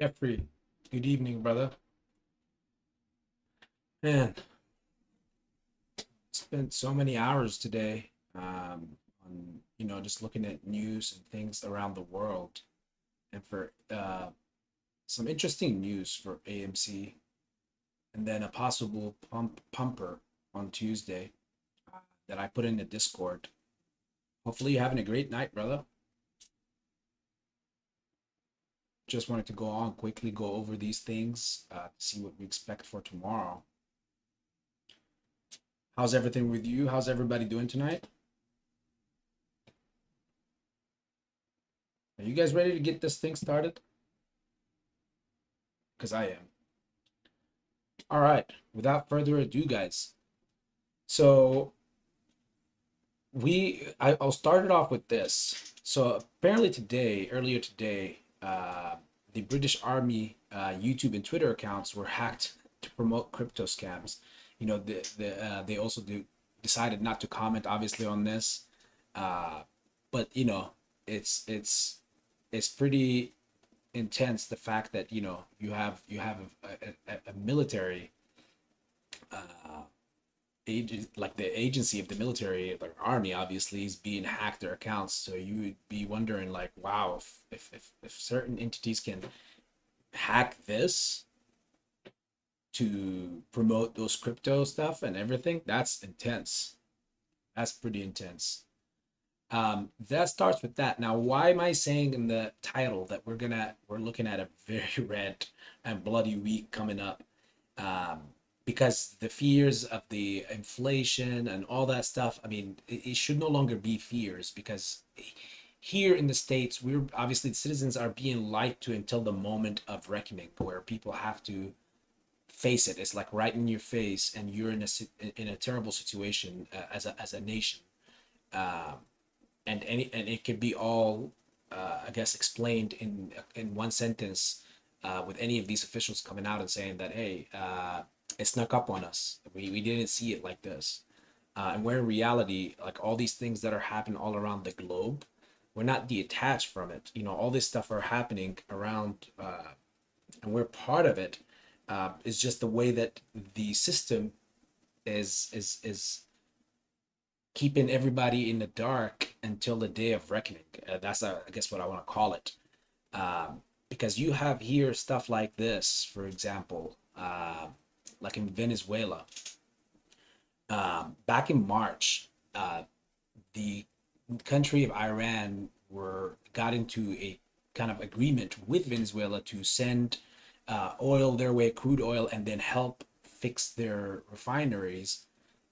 Jeffrey, good evening, brother. Man, spent so many hours today on just looking at news and things around the world, and for some interesting news for AMC, and then a possible pumper on Tuesday that I put in the Discord. Hopefully, you're having a great night, brother. Just wanted to go on quickly, go over these things, see what we expect for tomorrow. How's everything with you? How's everybody doing tonight? Are you guys ready to get this thing started? Because I am. All right, without further ado, guys. So I'll start it off with this. So apparently today, earlier today, the British Army YouTube and Twitter accounts were hacked to promote crypto scams. They also decided not to comment obviously on this, but it's pretty intense, the fact that you have a military uh, agent, like the agency of the military, like army, obviously is being hacked their accounts. So you would be wondering, like, wow, if certain entities can hack this to promote those crypto stuff and everything, that's intense. That's pretty intense. That starts with that. Now, why am I saying in the title that we're looking at a very red and bloody week coming up? Um, because the fears of the inflation and all that stuff, I mean, it should no longer be fears, because here in the States, we're obviously, the citizens are being lied to until the moment of reckoning, where people have to face it. It's like right in your face, and you're in a terrible situation as a nation. Um, and it could be all I guess explained in one sentence, with any of these officials coming out and saying that, hey, it snuck up on us, we didn't see it like this, and where in reality, like, all these things that are happening all around the globe, we're not detached from it. All this stuff are happening around, and we're part of it. It's just the way that the system is keeping everybody in the dark until the day of reckoning. That's, I guess, what I want to call it. Because you have here stuff like this, for example, like in Venezuela. Back in March, the country of Iran got into a kind of agreement with Venezuela to send oil their way, crude oil, and then help fix their refineries,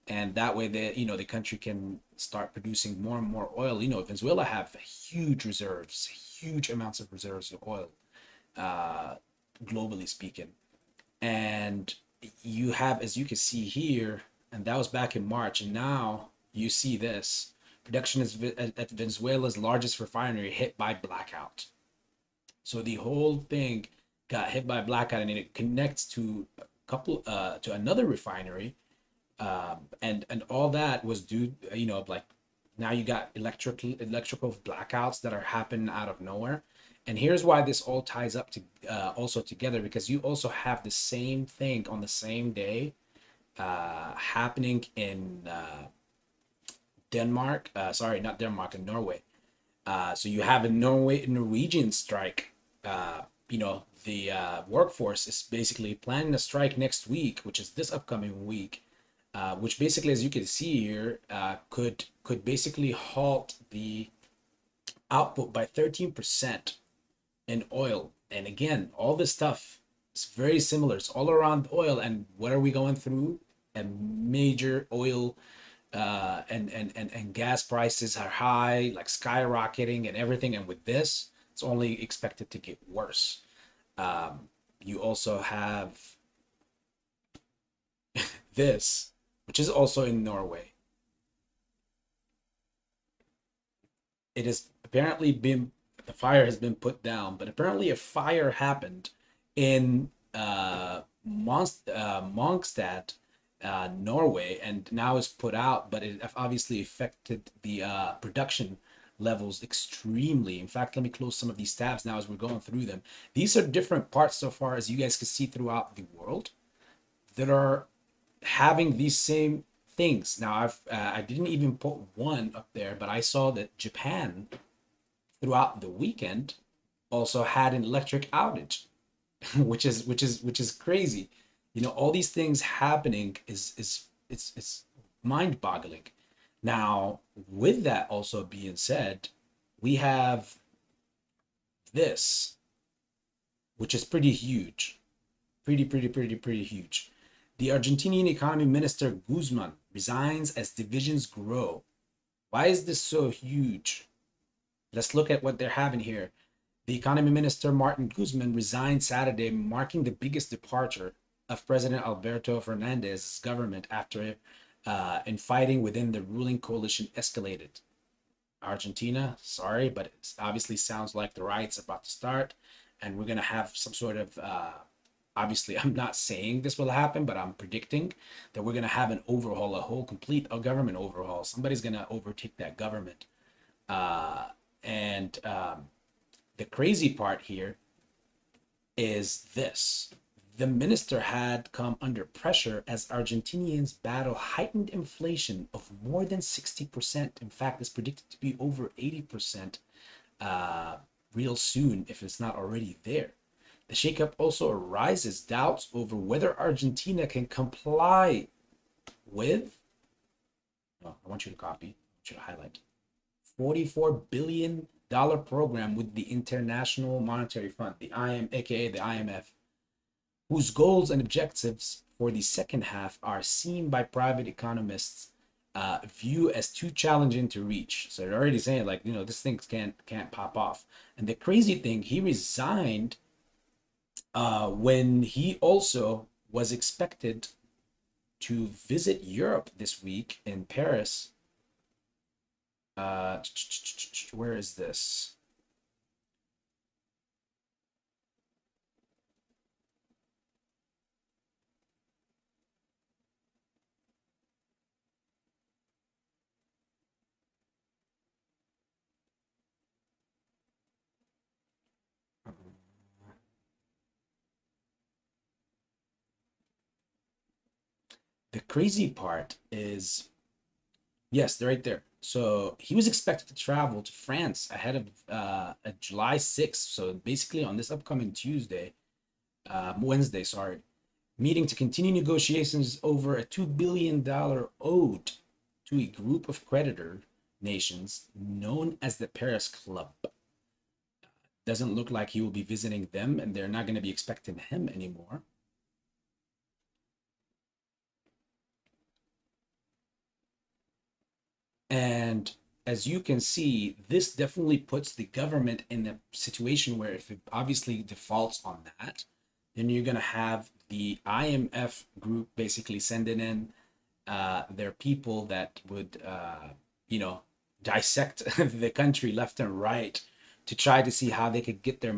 and that way the country can start producing more and more oil. Venezuela have huge reserves, huge amounts of reserves of oil, uh, globally speaking. And you have, as you can see here, and that was back in March, and now you see this production is at Venezuela's largest refinery hit by blackout. So the whole thing got hit by blackout, and it connects to a couple to another refinery, and all that was due, like, now you got electrical blackouts that are happening out of nowhere. And here's why this all ties up to also together, because you also have the same thing on the same day happening in Denmark. Sorry, not Denmark, in Norway. So you have a Norwegian strike. The workforce is basically planning a strike next week, which is this upcoming week, which basically, as you can see here, could basically halt the output by 13% in oil. And again, all this stuff is very similar. It's all around oil. And what are we going through? A major oil and gas prices are high, like skyrocketing and everything. And with this, it's only expected to get worse. You also have this, which is also in Norway. It has apparently been, the fire has been put down, but apparently a fire happened in Mongstad, Norway, and now is put out, but it obviously affected the production levels extremely. In fact, let me close some of these tabs now as we're going through them. These are different parts so far as you guys can see throughout the world that are having these same things. Now I didn't even put one up there, but I saw that Japan throughout the weekend also had an electric outage, which is crazy. You know, all these things happening is it's mind-boggling. Now, with that also being said, we have this, which is pretty huge, pretty huge. The Argentinian economy minister Guzman resigns as divisions grow. Why is this so huge? Let's look at what they're having here. The economy minister Martin Guzman resigned Saturday, marking the biggest departure of President Alberto Fernandez's government after infighting within the ruling coalition escalated. Argentina, sorry, but it obviously sounds like the riots about to start, and we're gonna have some sort of obviously, I'm not saying this will happen, but I'm predicting that we're gonna have an overhaul, a whole complete government overhaul. Somebody's gonna overtake that government, and the crazy part here is this. The minister had come under pressure as Argentinians battle heightened inflation of more than 60%. In fact, it's predicted to be over 80% real soon if it's not already there. The shakeup also arises doubts over whether Argentina can comply with, oh, I want you to copy, I want you to highlight, $44 billion program with the International Monetary Fund, the aka the IMF, whose goals and objectives for the second half are seen by private economists view as too challenging to reach. So they're already saying, like, you know, this thing can't pop off. And the crazy thing, he resigned when he also was expected to visit Europe this week in Paris. Where is this? The crazy part is, yes, they're right there. So he was expected to travel to France ahead of July 6th. So basically on this upcoming Wednesday, sorry, meeting to continue negotiations over a $2 billion ode to a group of creditor nations known as the Paris Club. Doesn't look like he will be visiting them, and they're not going to be expecting him anymore. And as you can see, this definitely puts the government in a situation where if it obviously defaults on that, then you're going to have the IMF group basically sending in their people that would, you know, dissect the country left and right to try to see how they could get their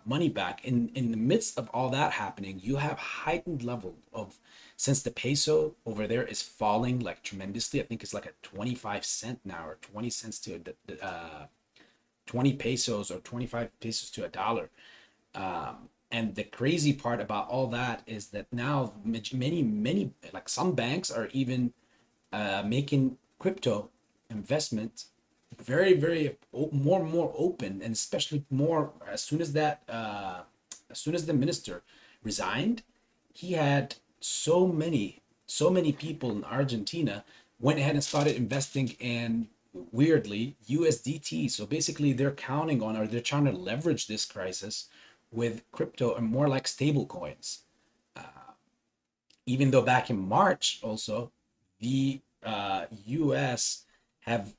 money back. In the midst of all that happening, you have heightened level of, since the peso over there is falling like tremendously. I think it's like a 25 cent now, or 20 cents to 20 pesos, or 25 pesos to a dollar. And the crazy part about all that is that now many, like some banks are even making crypto investment very more and more open, and especially more as soon as the minister resigned, he had so many people in Argentina went ahead and started investing in, weirdly, USDT. So basically they're counting on, or they're trying to leverage this crisis with crypto and more like stable coins. Even though back in March also the US have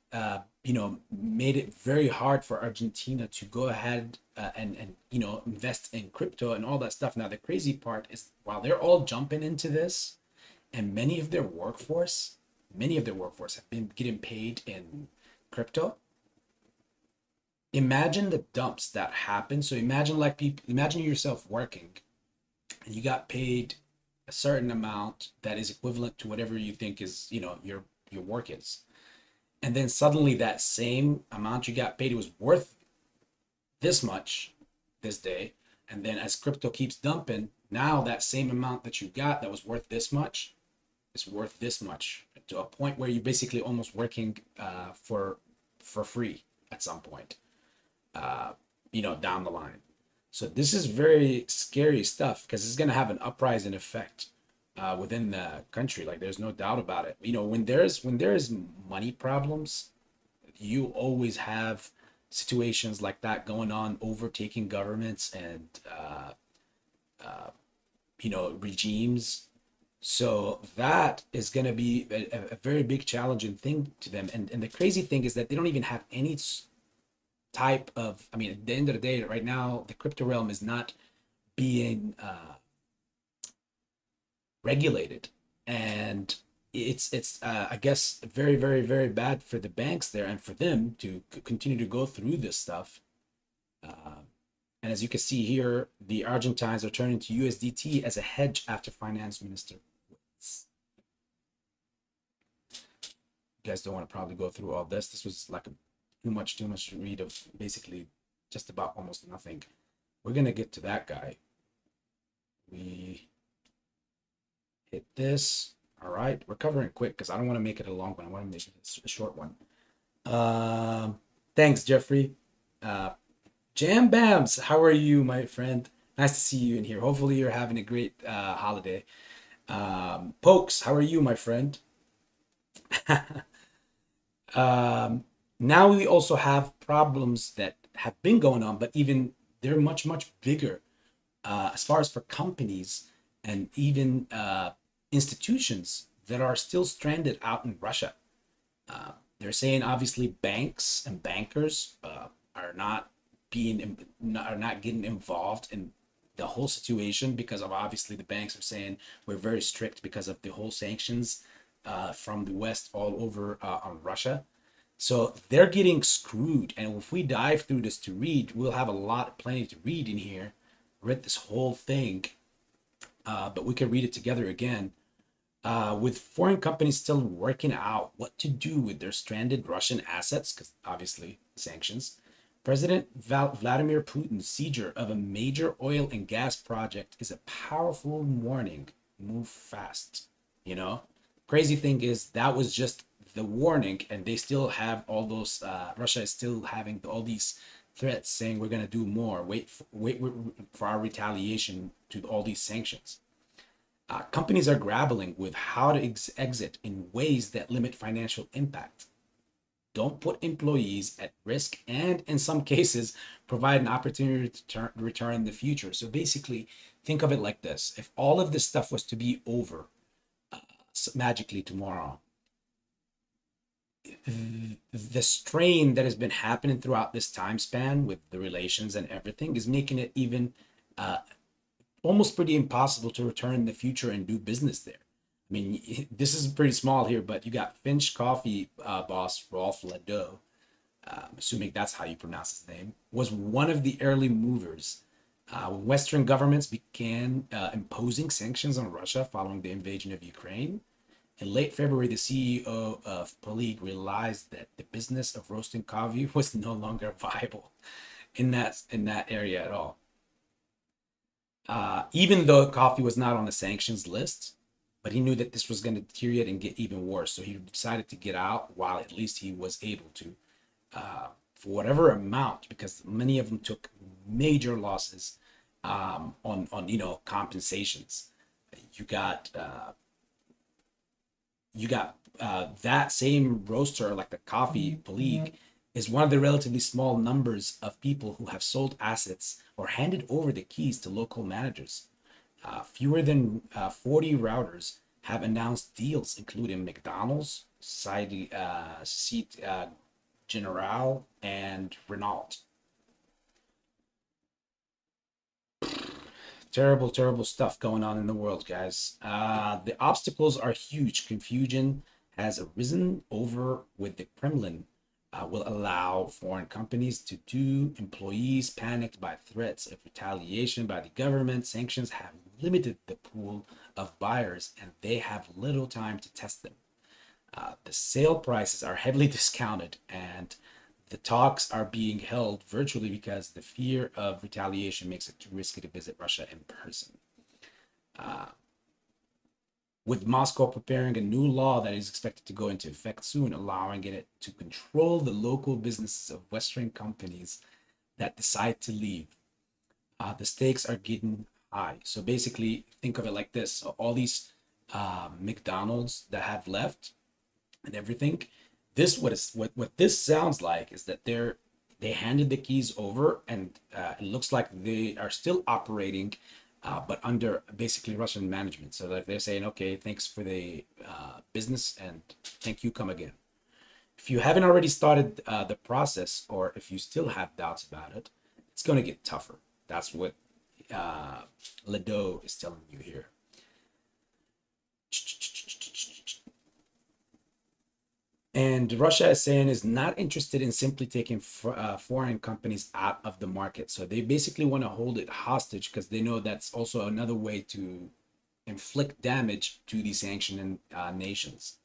made it very hard for Argentina to go ahead and invest in crypto and all that stuff. Now the crazy part is, while they're all jumping into this, and many of their workforce have been getting paid in crypto, imagine the dumps that happen. So imagine yourself working and you got paid a certain amount that is equivalent to whatever you think is, your work is. and then suddenly that same amount you got paid, it was worth this much this day, and then as crypto keeps dumping, now that same amount that you got that was worth this much is worth this much, to a point where you're basically almost working for free at some point, down the line. So this is very scary stuff because it's going to have an uprising effect within the country. Like, there's no doubt about it. When there's money problems, you always have situations like that going on, overtaking governments and regimes. So that is going to be a very big challenging thing to them. And the crazy thing is that they don't even have any type of, I mean, at the end of the day, right now, the crypto realm is not being regulated. And it's I guess very, very, very bad for the banks there and for them to continue to go through this stuff. Uh, and as you can see here, the Argentines are turning to USDT as a hedge after finance minister. You guys don't want to probably go through all this. This was like too much to read of basically just about almost nothing. We're gonna get to that guy. We hit this. All right, we're covering quick because I don't want to make it a long one. I want to make it a short one. Thanks, Jeffrey. Jam Bams, how are you, my friend? Nice to see you in here. Hopefully, you're having a great holiday. Pokes, how are you, my friend? Now we also have problems that have been going on, but even they're much, much bigger as far as for companies and even institutions that are still stranded out in Russia. They're saying obviously banks and bankers are not are not getting involved in the whole situation because of obviously the banks are saying we're very strict because of the whole sanctions from the West all over on Russia. So they're getting screwed. And if we dive through this to read, we'll have plenty to read in here. Read this whole thing, but we can read it together again. With foreign companies still working out what to do with their stranded Russian assets, because obviously sanctions, President Vladimir Putin's seizure of a major oil and gas project is a powerful warning. Move fast. You know, crazy thing is that was just the warning, and they still have all those. Russia is still having all these threats saying we're gonna do more. Wait for our retaliation to all these sanctions. Companies are grappling with how to exit in ways that limit financial impact, don't put employees at risk, and in some cases, provide an opportunity to return in the future. So basically, think of it like this: if all of this stuff was to be over magically tomorrow, the strain that has been happening throughout this time span with the relations and everything is making it even almost pretty impossible to return in the future and do business there. I mean, this is pretty small here, but you got Finch Coffee boss Rolf Ladeau, assuming that's how you pronounce his name, was one of the early movers. When Western governments began imposing sanctions on Russia following the invasion of Ukraine, in late February, the CEO of pltr realized that the business of roasting coffee was no longer viable in that area at all. Even though coffee was not on the sanctions list, but he knew that this was going to deteriorate and get even worse. So he decided to get out while at least he was able to, for whatever amount, because many of them took major losses on compensations. You got that same roaster, like the coffee pltr, is one of the relatively small numbers of people who have sold assets or handed over the keys to local managers. Fewer than 40 routers have announced deals, including McDonald's, Societe Generale, and Renault. Terrible, terrible stuff going on in the world, guys. The obstacles are huge. Confusion has arisen over with the Kremlin will allow foreign companies to do employees panicked by threats of retaliation by the government. Sanctions have limited the pool of buyers and they have little time to test them. The sale prices are heavily discounted, and the talks are being held virtually because the fear of retaliation makes it too risky to visit Russia in person. With Moscow preparing a new law that is expected to go into effect soon, allowing it to control the local businesses of Western companies that decide to leave. The stakes are getting high. So basically, think of it like this: so all these McDonald's that have left and everything. This what this sounds like is that they handed the keys over, and it looks like they are still operating, but under basically Russian management. So like they're saying, okay, thanks for the business, and thank you, come again. If you haven't already started the process, or if you still have doubts about it, it's going to get tougher. That's what Ledo is telling you here. And Russia is saying is not interested in simply taking foreign companies out of the market. So they basically want to hold it hostage because they know that's also another way to inflict damage to the sanctioned nations.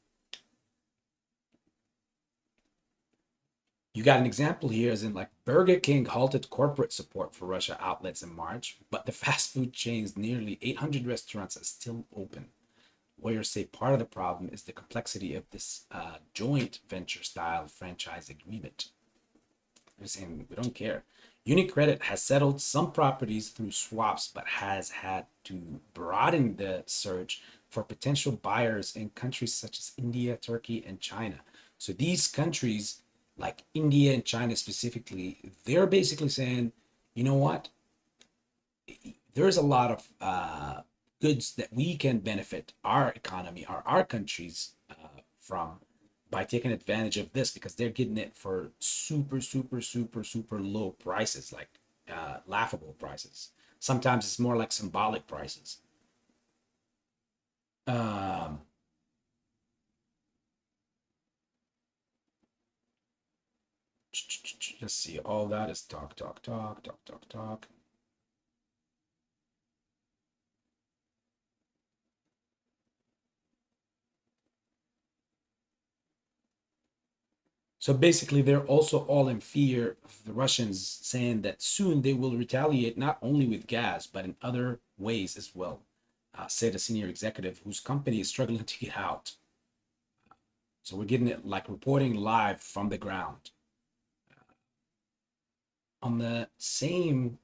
You got an example here, as in like Burger King halted corporate support for Russia outlets in March, but the fast food chain's nearly 800 restaurants are still open. Lawyers say part of the problem is the complexity of this joint venture style franchise agreement. They're saying we don't care. UniCredit has settled some properties through swaps, but has had to broaden the search for potential buyers in countries such as India, Turkey, and China. So these countries, like India and China specifically, they're basically saying, you know what? There's a lot of goods that we can benefit our economy, our countries from by taking advantage of this, because they're getting it for super low prices, like laughable prices. Sometimes it's more like symbolic prices. Um, let's see. All that is talk. So basically, they're also all in fear of the Russians, saying that soon they will retaliate not only with gas, but in other ways as well, said a senior executive whose company is struggling to get out. So we're getting it like reporting live from the ground. On the same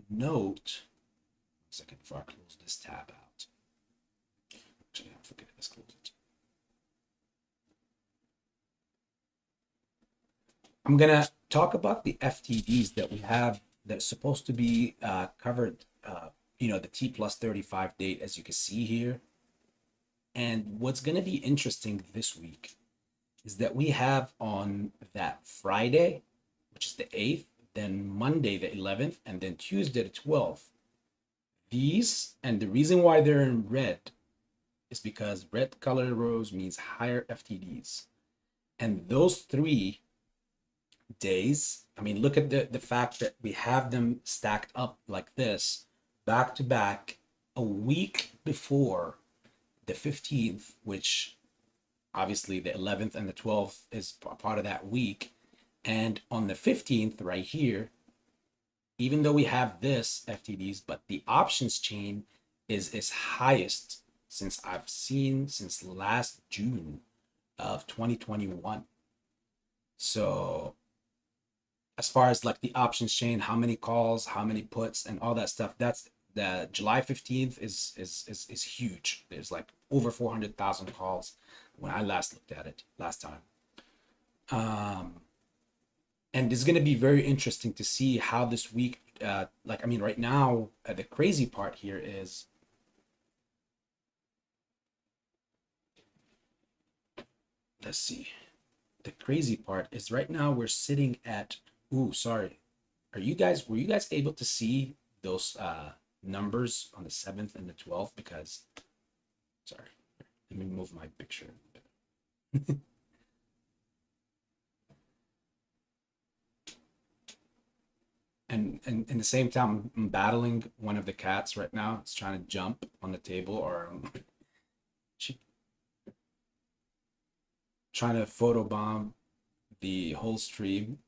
note, one second before I close this tab out. Actually, I forget, let's close it. I'm gonna talk about the FTDs that we have that's supposed to be covered, the T plus 35 date, as you can see here. And what's gonna be interesting this week is that we have on that Friday, which is the 8th, then Monday the 11th, and then Tuesday the 12th. These, and the reason why they're in red is because red color rows means higher FTDs. And those 3 days, I mean, look at the fact that we have them stacked up like this, back to back, a week before the 15th, which obviously the 11th and the 12th is part of that week. And on the 15th, right here, even though we have this FTDs, but the options chain is its highest since I've seen since last June of 2021. So as far as like the options chain, how many calls, how many puts, and all that stuff, that's the July 15th is huge. There's like over 400,000 calls when I last looked at it last time. And it's going to be very interesting to see how this week, right now, the crazy part here is, let's see, the crazy part is right now we're sitting at, ooh, sorry. Were you guys able to see those numbers on the 7th and the 12th? Because, sorry, let me move my picture a bit. And in the same time, I'm battling one of the cats right now. It's trying to jump on the table, or she trying to photobomb the whole stream.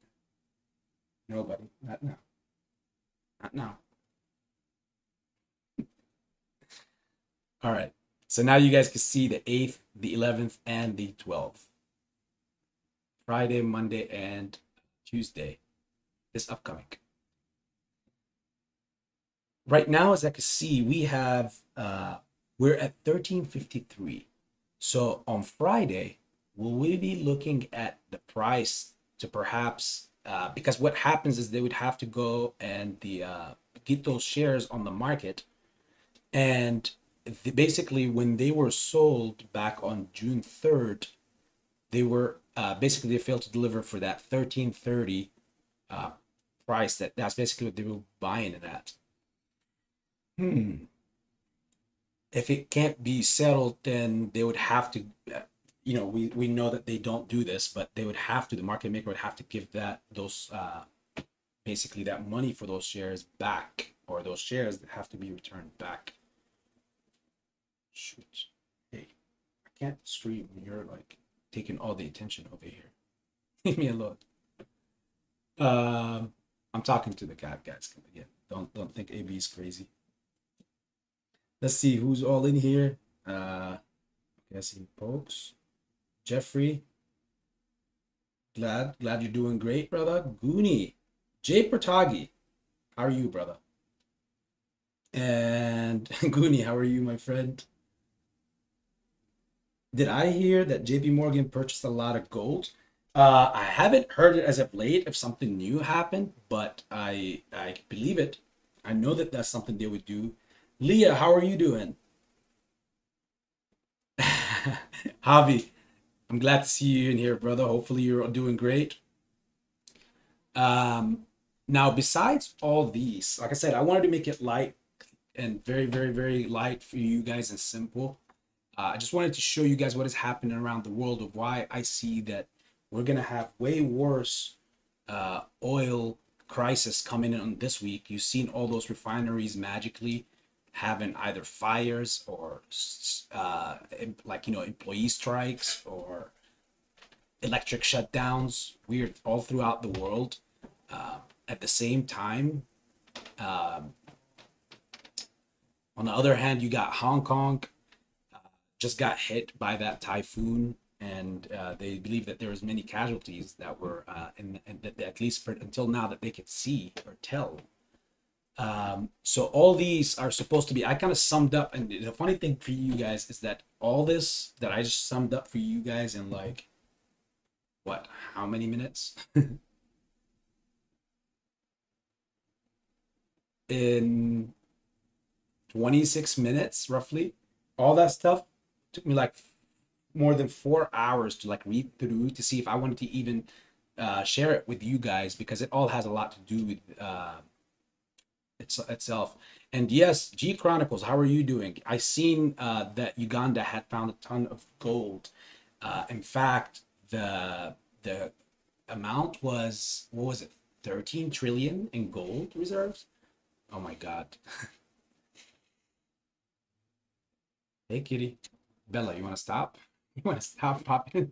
Nobody, not now, not now. All right. So now you guys can see the 8th, the 11th, and the 12th. Friday, Monday, and Tuesday. This upcoming. Right now, as I can see, we have we're at 1353. So on Friday, will we be looking at the price to perhaps because what happens is they would have to go and get those shares on the market, and basically when they were sold back on June 3rd, they were basically they failed to deliver for that 1330 price. That's basically what they were buying it at. If it can't be settled, then they would have to, we know that they don't do this, but they would have to, the market maker would have to give those basically that money for those shares back, or those shares that have to be returned back. Shoot. Hey, I can't stream when you're like taking all the attention over here. Leave me alone. I'm talking to the guys. Again, don't think AB is crazy. Let's see who's all in here. I see folks. Jeffrey. Glad you're doing great, brother. Goonie. Jay Pertagi. How are you, brother? And Goonie, how are you, my friend? Did I hear that JP Morgan purchased a lot of gold? I haven't heard it as of late if something new happened, but I believe it. I know that that's something they would do. Leah, how are you doing? Javi, I'm glad to see you in here, brother. Hopefully you're doing great. Now, besides all these, like I said, I wanted to make it light and very, very, very light for you guys and simple. I just wanted to show you guys what is happening around the world, of why I see that we're going to have way worse oil crisis coming in on this week. You've seen all those refineries magically having either fires or employee strikes or electric shutdowns, weird, all throughout the world. At the same time, on the other hand, you got Hong Kong just got hit by that typhoon, and they believe that there was many casualties that were at least until now that they could see or tell. So all these are supposed to be, I kind of summed up, and the funny thing for you guys is that all this that I just summed up for you guys in like what, how many minutes? In 26 minutes roughly. All that stuff took me like more than 4 hours to like read through to see if I wanted to even share it with you guys, because it all has a lot to do with itself. And yes, G Chronicles, how are you doing? I seen that Uganda had found a ton of gold. In fact, the amount was, what was it, 13 trillion in gold reserves. Oh my god. Hey kitty. Bella, you want to stop? You want to stop popping?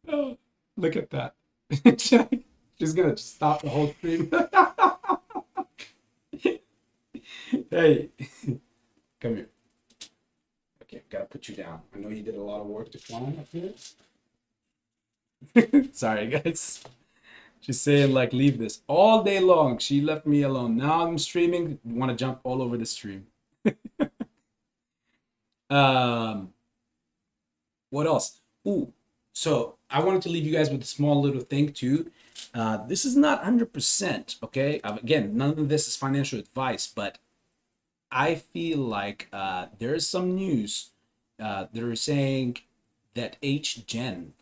Oh, look at that. She's gonna stop the whole stream. Hey, come here. Okay, gotta put you down. I know you did a lot of work to climb up here. Sorry, guys. She's saying like, leave this all day long. She left me alone. Now I'm streaming. Want to jump all over the stream. What else? Ooh, so I wanted to leave you guys with a small little thing too. This is not 100%, okay? Again, none of this is financial advice, but I feel like there's some news that are saying that HGen,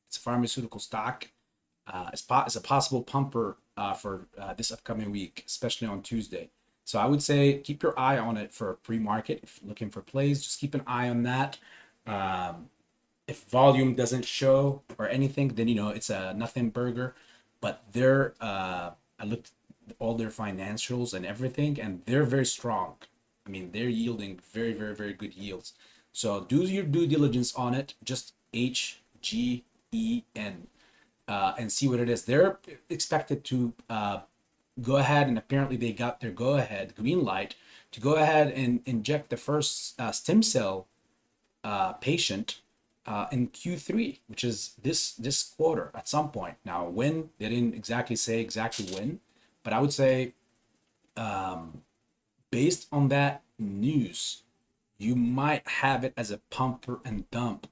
it's a pharmaceutical stock, is a possible pumper for this upcoming week, especially on Tuesday. So I would say keep your eye on it for pre-market. If you're looking for plays, just keep an eye on that. If volume doesn't show or anything, then it's a nothing burger. But I looked at all their financials and everything, and they're very strong. I mean, they're yielding very, very, very good yields. So do your due diligence on it. Just HGEN, and see what it is. They're expected to go ahead, and apparently they got their go ahead, green light, to go ahead and inject the first stem cell patient in Q3, which is this quarter at some point. Now, when, they didn't exactly say exactly when, but I would say based on that news, you might have it as a pumper and dump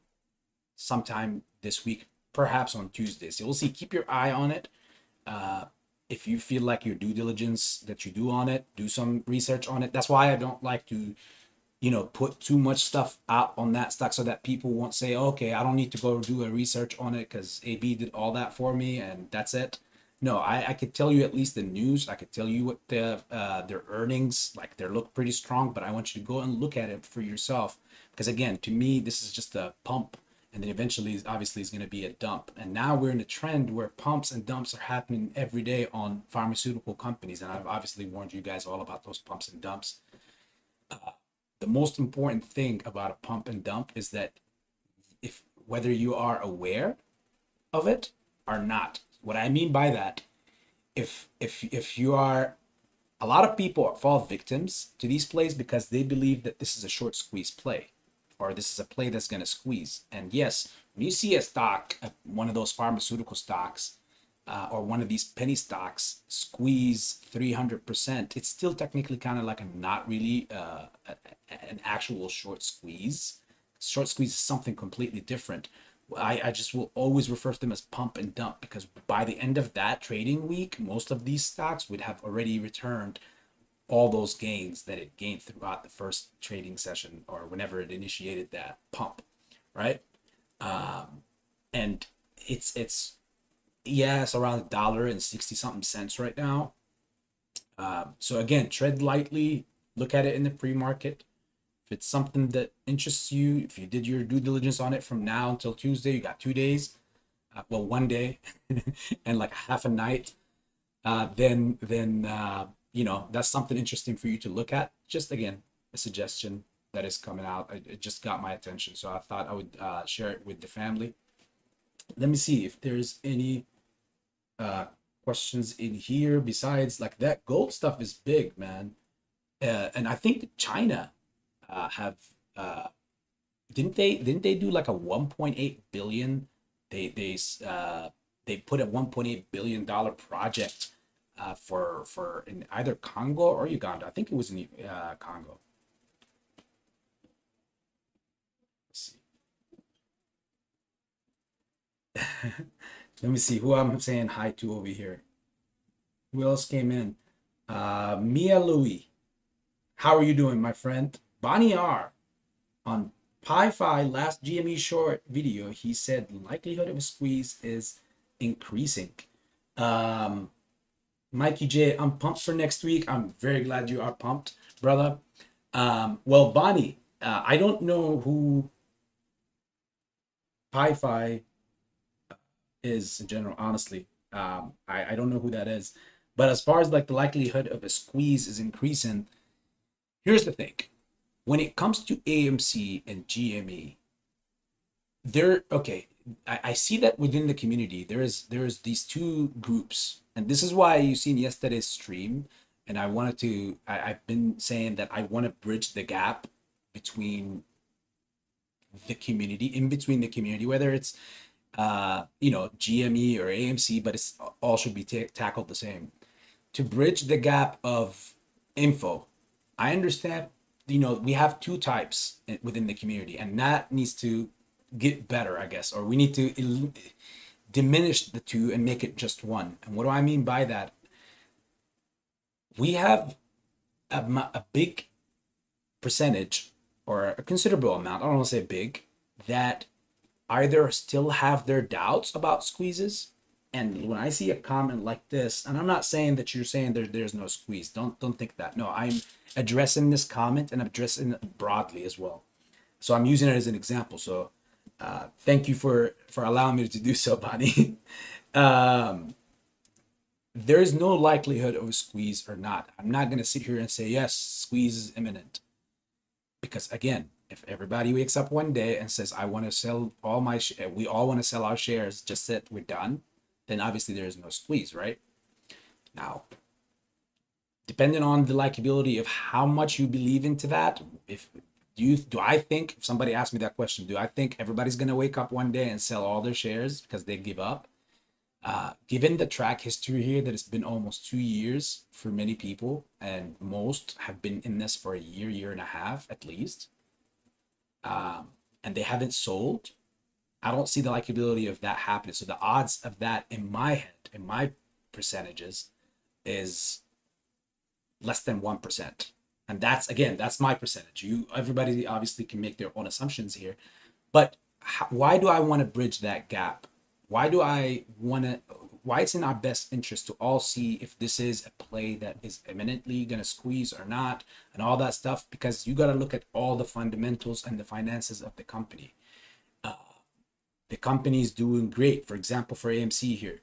sometime this week, perhaps on Tuesday. So we'll see. Keep your eye on it. If you feel like your due diligence that you do on it, do some research on it. That's why I don't like to, put too much stuff out on that stock so that people won't say, okay, I don't need to go do a research on it because AB did all that for me and that's it. No, I could tell you at least the news. I could tell you what their earnings, like they look pretty strong, but I want you to go and look at it for yourself. Because again, to me, this is just a pump, and then eventually, obviously, is going to be a dump. And now we're in a trend where pumps and dumps are happening every day on pharmaceutical companies. And I've obviously warned you guys all about those pumps and dumps. The most important thing about a pump and dump is that if whether you are aware of it or not. What I mean by that, if you are, a lot of people fall victims to these plays because they believe that this is a short squeeze play, or this is a play that's going to squeeze. And yes, when you see a stock, one of those pharmaceutical stocks, or one of these penny stocks squeeze 300%, it's still technically kind of like a not really an actual short squeeze. Short squeeze is something completely different. I just will always refer to them as pump and dump, because by the end of that trading week, most of these stocks would have already returned all those gains that it gained throughout the first trading session or whenever it initiated that pump, right? And it's yeah, it's around $1.60 right now. So again, tread lightly, look at it in the pre-market. If it's something that interests you, if you did your due diligence on it from now until Tuesday, you got 2 days, well, one day and like half a night, then that's something interesting for you to look at. Just again, a suggestion that is coming out. It just got my attention, so I thought I would share it with the family. Let me see if there's any questions in here besides like that. Gold stuff is big, man. And I think China have didn't they do like a 1.8 billion, they put a 1.8 billion-dollar project for in either Congo or Uganda. I think it was in Congo. Let's see. Let me see who I'm saying hi to over here. Who else came in? Mia Louie. How are you doing, my friend? Bonnie R. On Pi-Fi last GME short video, he said likelihood of a squeeze is increasing. Mikey J, I'm pumped for next week. I'm very glad you are pumped, brother. Well, Bonnie, I don't know who Pi-Fi is in general, honestly. I don't know who that is. But as far as like the likelihood of a squeeze is increasing, here's the thing. When it comes to AMC and GME, they're okay. I see that within the community, there's these two groups, and this is why you seen yesterday's stream. And I've been saying that I want to bridge the gap between the community, in between the community, whether it's GME or AMC, but it's all should be tackled the same. To bridge the gap of info, I understand, we have two types within the community, and that needs to get better, I guess, or we need to diminish the two and make it just one. And what do I mean by that? We have a big percentage, or a considerable amount, I don't want to say big, that either still have their doubts about squeezes. And when I see a comment like this, and I'm not saying that you're saying there's no squeeze, don't think that. No, I'm addressing this comment and I'm addressing it broadly as well. So I'm using it as an example. So thank you for allowing me to do so, Bonnie. There is no likelihood of a squeeze or not. I'm not going to sit here and say, yes, squeeze is imminent. Because again, if everybody wakes up one day and says, I want to sell all my, we all want to sell our shares, just that we're done, then obviously there is no squeeze, right? Now, depending on the likability of how much you believe into that, if do I think, if somebody asked me that question, do I think everybody's going to wake up one day and sell all their shares because they give up? Given the track history here, that it's been almost 2 years for many people, and most have been in this for a year, year and a half at least, and they haven't sold, I don't see the likability of that happening. So the odds of that in my head, in my percentages, is less than 1%. And that's, again, that's my percentage. Everybody obviously can make their own assumptions here, but why do I want to bridge that gap? Why it's in our best interest to all see if this is a play that is imminently going to squeeze or not, and all that stuff, because you got to look at all the fundamentals and the finances of the company. The company is doing great. For example, for AMC here,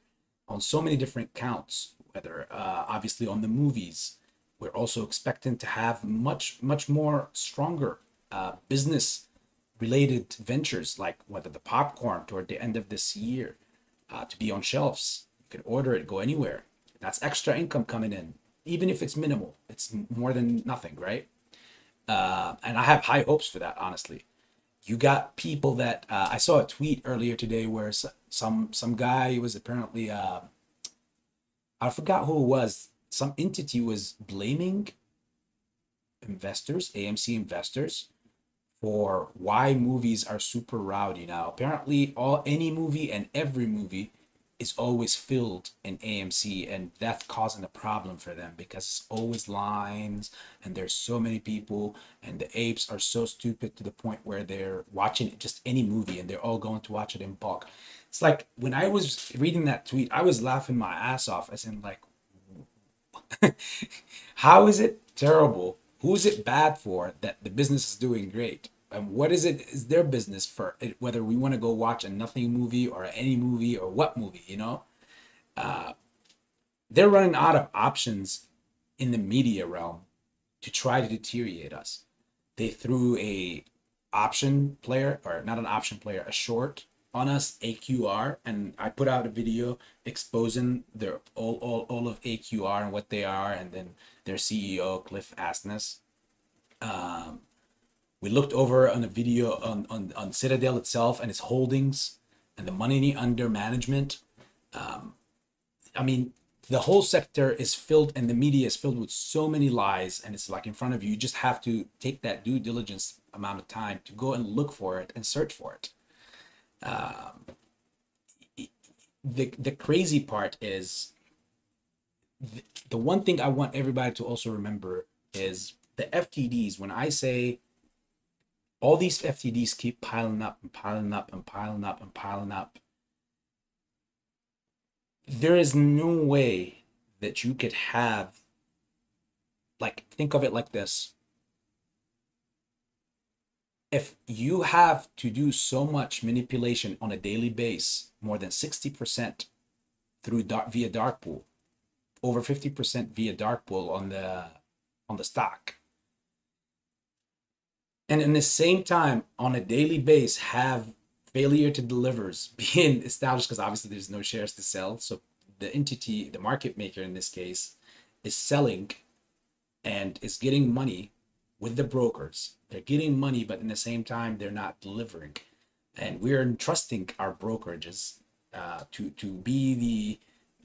on so many different counts, whether obviously on the movies, we're also expecting to have much more stronger business related ventures, like whether the popcorn toward the end of this year to be on shelves. You can order it, go anywhere. That's extra income coming in, even if it's minimal. It's more than nothing, right? And I have high hopes for that, honestly. You got people that I saw a tweet earlier today where some guy was apparently I forgot who it was. Some entity was blaming investors, AMC investors, for why movies are super rowdy now. Apparently, any movie and every movie is always filled in AMC, and that's causing a problem for them because it's always lines and there's so many people, and the apes are so stupid to the point where they're watching just any movie and they're all going to watch it in bulk. It's like when I was reading that tweet, I was laughing my ass off, as in like, how is it terrible? Who's it bad for that the business is doing great? And what is their business for it, whether we want to go watch a nothing movie or any movie or what movie, you know? They're running out of options in the media realm to try to deteriorate us. They threw a option player, or not an option player, a short on us, AQR, and I put out a video exposing their all of AQR and what they are, and then their CEO Cliff Asness. We looked over on a video on Citadel itself and its holdings and the money under management. I mean, the whole sector is filled, and the media is filled with so many lies, and it's like in front of you. You just have to take that due diligence amount of time to go and look for it and search for it. The crazy part is the one thing I want everybody to also remember is the FTDs. When I say all these FTDs keep piling up and piling up and piling up and piling up, there is no way that you could have, like, think of it like this. If you have to do so much manipulation on a daily base, more than 60% through via dark pool, over 50% via dark pool on the stock, and in the same time on a daily base have failure to delivers being established, because obviously there's no shares to sell, so the entity, the market maker in this case, is selling and is getting money with the brokers. They're getting money, but in the same time they're not delivering, and we're entrusting our brokerages to be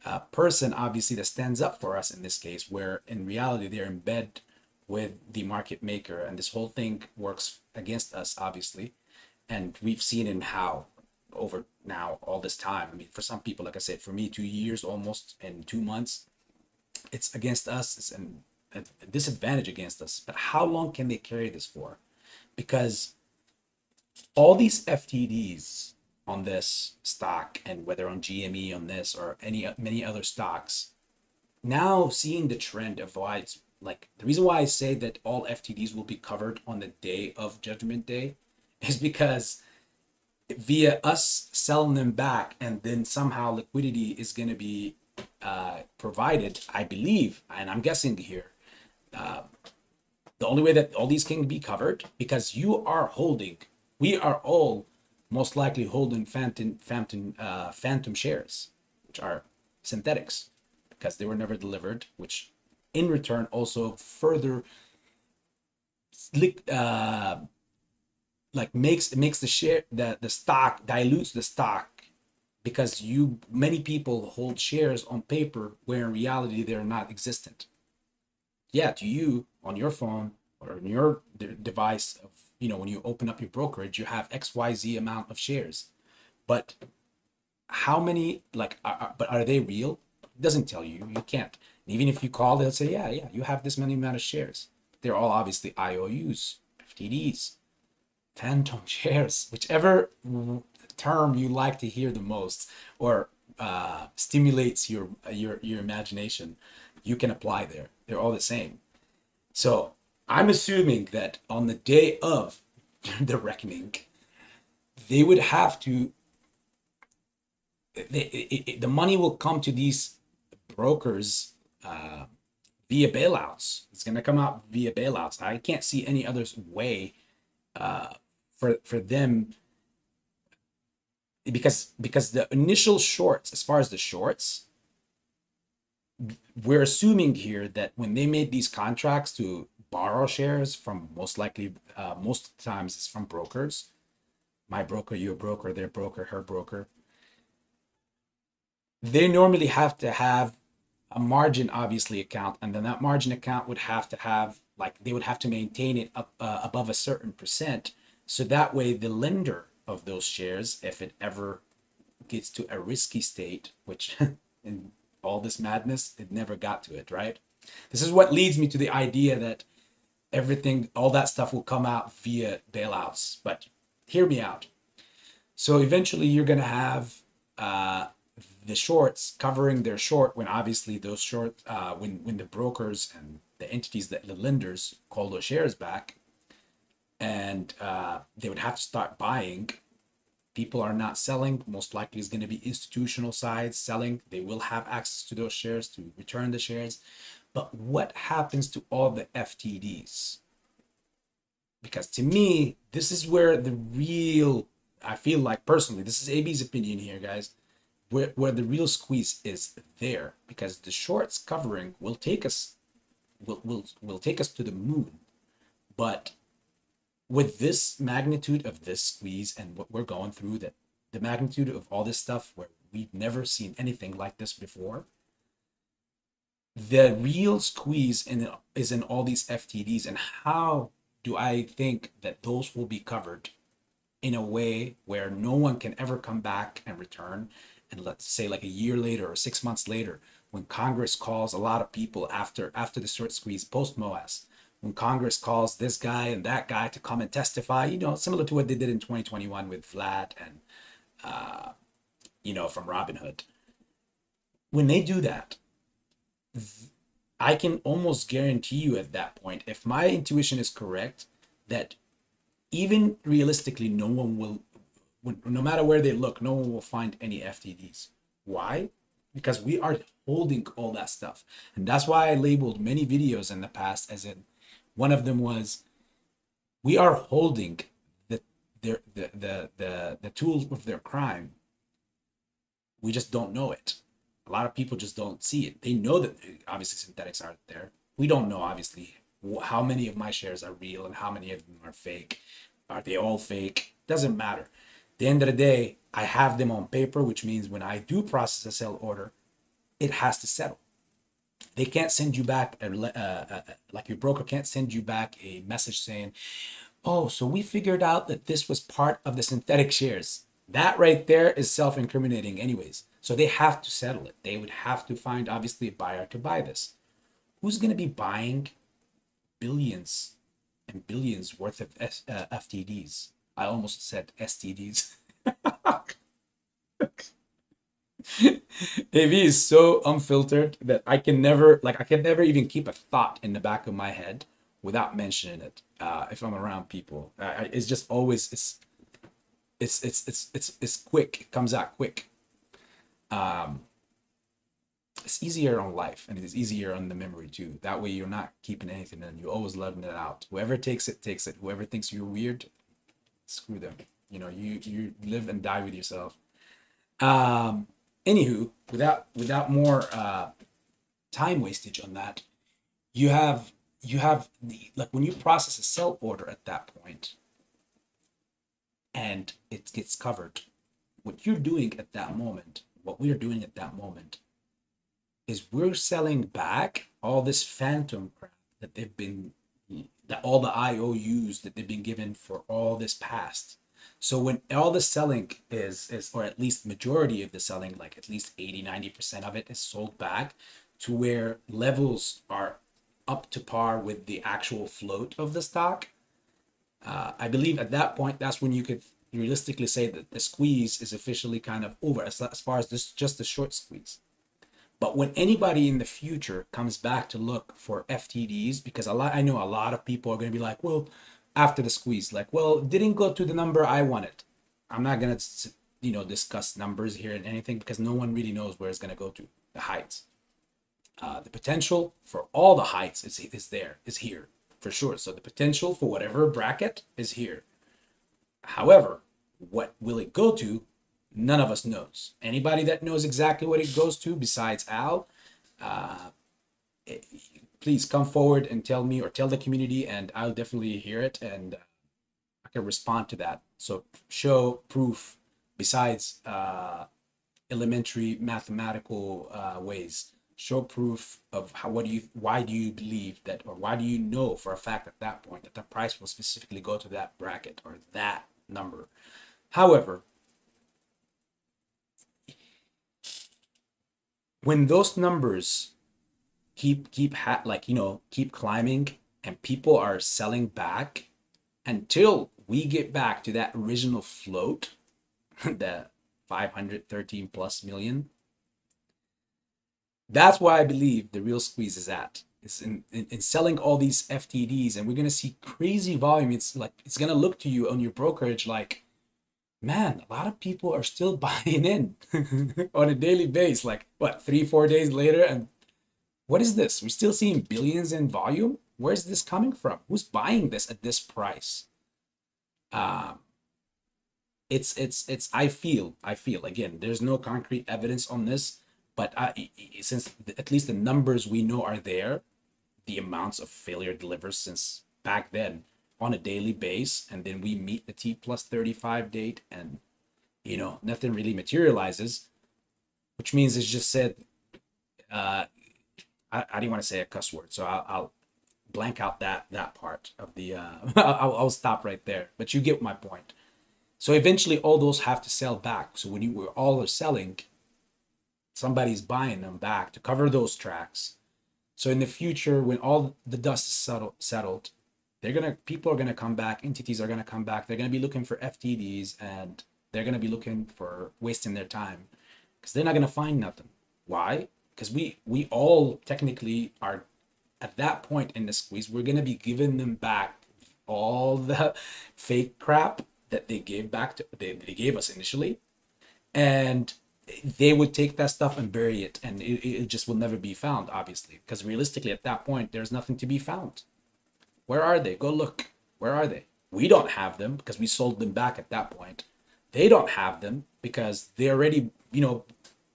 the person obviously that stands up for us in this case, where in reality they're in bed with the market maker, and this whole thing works against us obviously. And we've seen in how over now all this time, I mean, for some people, like I said, for me 2 years almost and 2 months, it's against us. It's a disadvantage against us. But how long can they carry this for? Because all these FTDs on this stock, and whether on GME on this or many other stocks, now seeing the trend of why it's like, the reason why I say that all FTDs will be covered on the day of Judgment Day is because via us selling them back, and then somehow liquidity is going to be provided, I believe, and I'm guessing here, The only way that all these can be covered, because you are holding, we are all most likely holding phantom shares, which are synthetics, because they were never delivered, which in return also further like makes the share, the stock, dilutes the stock, because many people hold shares on paper where in reality they're not existent. Yeah, to you on your phone or on your device of, when you open up your brokerage, you have XYZ amount of shares, but how many, like, but are they real? It doesn't tell you. You can't. And even if you call, they'll say, yeah, you have this many amount of shares. They're all obviously IOUs, FTDs, phantom shares, whichever term you like to hear the most, or stimulates your imagination, you can apply there. They're all the same. So I'm assuming that on the day of the reckoning, they would have to, the money will come to these brokers via bailouts. It's going to come out via bailouts. I can't see any other way for them, because the initial shorts, as far as the shorts, we're assuming here that when they made these contracts to borrow shares from, most likely, most times it's from brokers, my broker, your broker, their broker, her broker, they normally have to have a margin, obviously, account, and then that margin account would have to have, like, they would have to maintain it up above a certain percent, so that way the lender of those shares, if it ever gets to a risky state, which in all this madness, it never got to it, right? This is what leads me to the idea that everything, all that stuff will come out via bailouts. But hear me out. So eventually you're going to have the shorts covering their short, when obviously those short, when the brokers and the entities, that the lenders, call those shares back, and they would have to start buying. People are not selling. Most likely is going to be institutional sides selling. They will have access to those shares to return the shares. But what happens to all the FTDs? Because to me, this is where the real, I feel like personally, this is AB's opinion here, guys, where the real squeeze is there, because the shorts covering will take us, will take us to the moon. But with this magnitude of this squeeze and what we're going through, that the magnitude of all this stuff where we've never seen anything like this before, the real squeeze is in all these FTDs. And how do I think that those will be covered in a way where no one can ever come back and return? And let's say like a year later or 6 months later, when Congress calls a lot of people after the short squeeze post MOAS, when Congress calls this guy and that guy to come and testify, similar to what they did in 2021 with Vlad and from Robinhood. When they do that, I can almost guarantee you at that point, if my intuition is correct, that even realistically, no one will, no matter where they look, no one will find any FTDs. Why? Because we are holding all that stuff. And that's why I labeled many videos in the past as in, one of them was, we are holding the tools of their crime. We just don't know it. A lot of people just don't see it. They know that obviously synthetics aren't there. We don't know, obviously, how many of my shares are real and how many of them are fake. Are they all fake? Doesn't matter. At the end of the day, I have them on paper, which means when I do process a sell order, it has to settle. They can't send you back, like your broker can't send you back a message saying, oh, so we figured out that this was part of the synthetic shares. That right there is self-incriminating anyways. So they have to settle it. They would have to find, obviously, a buyer to buy this. Who's going to be buying billions and billions worth of FTDs? I almost said STDs. AV is so unfiltered that I can never even keep a thought in the back of my head without mentioning it. If I'm around people, it's just always, it's quick. It comes out quick. it's easier on life, and it's easier on the memory too. That way you're not keeping anything in, you're always letting it out. Whoever takes it takes it. Whoever thinks you're weird, screw them. You know, you live and die with yourself. Anywho, without more time wastage on that, you have the, like, when you process a sell order at that point and it gets covered, what you're doing at that moment, what we're doing at that moment, is we're selling back all this phantom crap that they've been, that all the IOUs that they've been given for all this past. So when all the selling is, or at least majority of the selling, like at least 80-90% of it is sold back to where levels are up to par with the actual float of the stock, I believe at that point, that's when you could realistically say that the squeeze is officially kind of over as far as this, just the short squeeze. But when anybody in the future comes back to look for FTDs, because I know a lot of people are going to be like, well, after the squeeze, like, well, it didn't go to the number I wanted. I'm not going to, discuss numbers here and anything, because no one really knows where it's going to go to, the heights. The potential for all the heights is here for sure. So the potential for whatever bracket is here. However, what will it go to? None of us knows. Anybody that knows exactly what it goes to besides Al, please come forward and tell me, or tell the community, and I'll definitely hear it, and I can respond to that. So show proof besides elementary mathematical ways. Show proof of why do you believe that, or why do you know for a fact at that point that the price will specifically go to that bracket or that number. However, when those numbers keep climbing and people are selling back until we get back to that original float, the 513 plus million, that's why I believe the real squeeze is at. It's in selling all these FTDs, and we're gonna see crazy volume. It's like, it's gonna look to you on your brokerage like, man, a lot of people are still buying in on a daily basis. Like, what, 3-4 days later, and what is this? We're still seeing billions in volume. Where's this coming from? Who's buying this at this price? It's I feel again, there's no concrete evidence on this, but since at least the numbers we know are there, the amounts of failure delivers since back then on a daily base, and then we meet the T+35 date, and nothing really materializes, which means it's just said, I didn't want to say a cuss word, so I'll blank out that part of the I'll stop right there, but you get my point. So eventually all those have to sell back. So when you all are selling, somebody's buying them back to cover those tracks. So in the future, when all the dust is settled, people are gonna come back, entities are gonna come back, they're gonna be looking for FTDs, and they're gonna be looking for wasting their time, because they're not gonna find nothing. Why? Because we all technically are at that point in the squeeze, we're gonna be giving them back all the fake crap that they gave gave us initially, and they would take that stuff and bury it, and it just will never be found, obviously, because realistically at that point there's nothing to be found. Where are they? Go look. Where are they? We don't have them because we sold them back at that point. They don't have them because they already,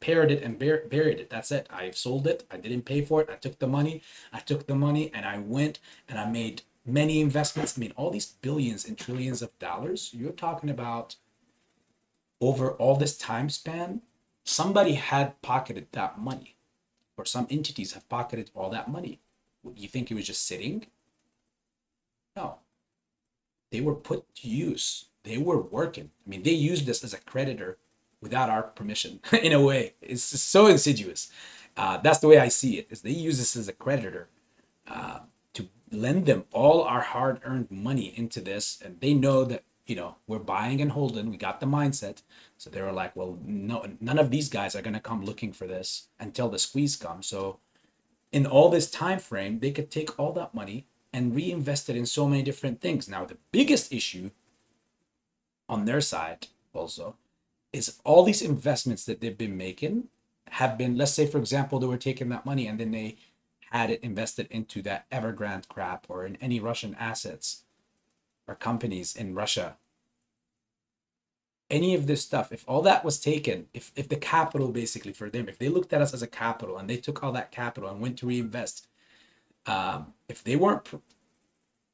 paired it and buried it. That's it. I sold it. I didn't pay for it. I took the money and I went and I made many investments. I mean, all these billions and trillions of dollars, you're talking about over all this time span, somebody had pocketed that money, or some entities have pocketed all that money. You think it was just sitting? No. They were put to use. They were working. I mean, they used this as a creditor without our permission. In a way, it's so insidious. That's the way I see it, is they use this as a creditor to lend them all our hard-earned money into this, and they know that we're buying and holding. We got the mindset, so they were like, well, no, none of these guys are going to come looking for this until the squeeze comes. So in all this time frame, they could take all that money and reinvest it in so many different things. Now, the biggest issue on their side also is all these investments that they've been making have been, let's say, for example, they were taking that money and then they had it invested into that Evergrande crap or in any Russian assets or companies in Russia. Any of this stuff, if all that was taken, if the capital basically for them, if they looked at us as a capital and they took all that capital and went to reinvest, if they weren't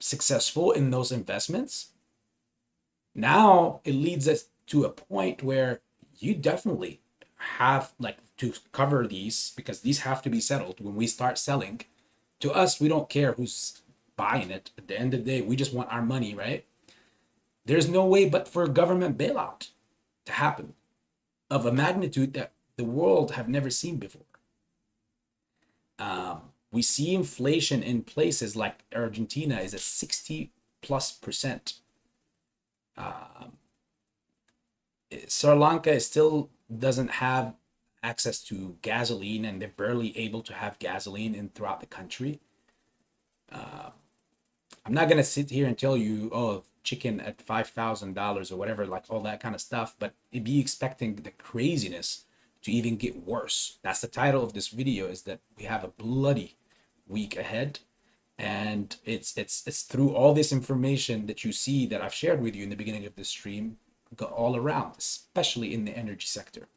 successful in those investments, now it leads us to a point where you definitely have like to cover these, because these have to be settled when we start selling. To us, we don't care who's buying it. At the end of the day, we just want our money, right? There's no way but for a government bailout to happen of a magnitude that the world have never seen before. We see inflation in places like Argentina is at 60+%. Sri Lanka still doesn't have access to gasoline, and they're barely able to have gasoline in throughout the country. I'm not gonna sit here and tell you, oh, chicken at $5,000 or whatever, like all that kind of stuff, but be expecting the craziness to even get worse. That's the title of this video, is that we have a bloody week ahead, and it's through all this information that you see that I've shared with you in the beginning of the stream, go all around, especially in the energy sector.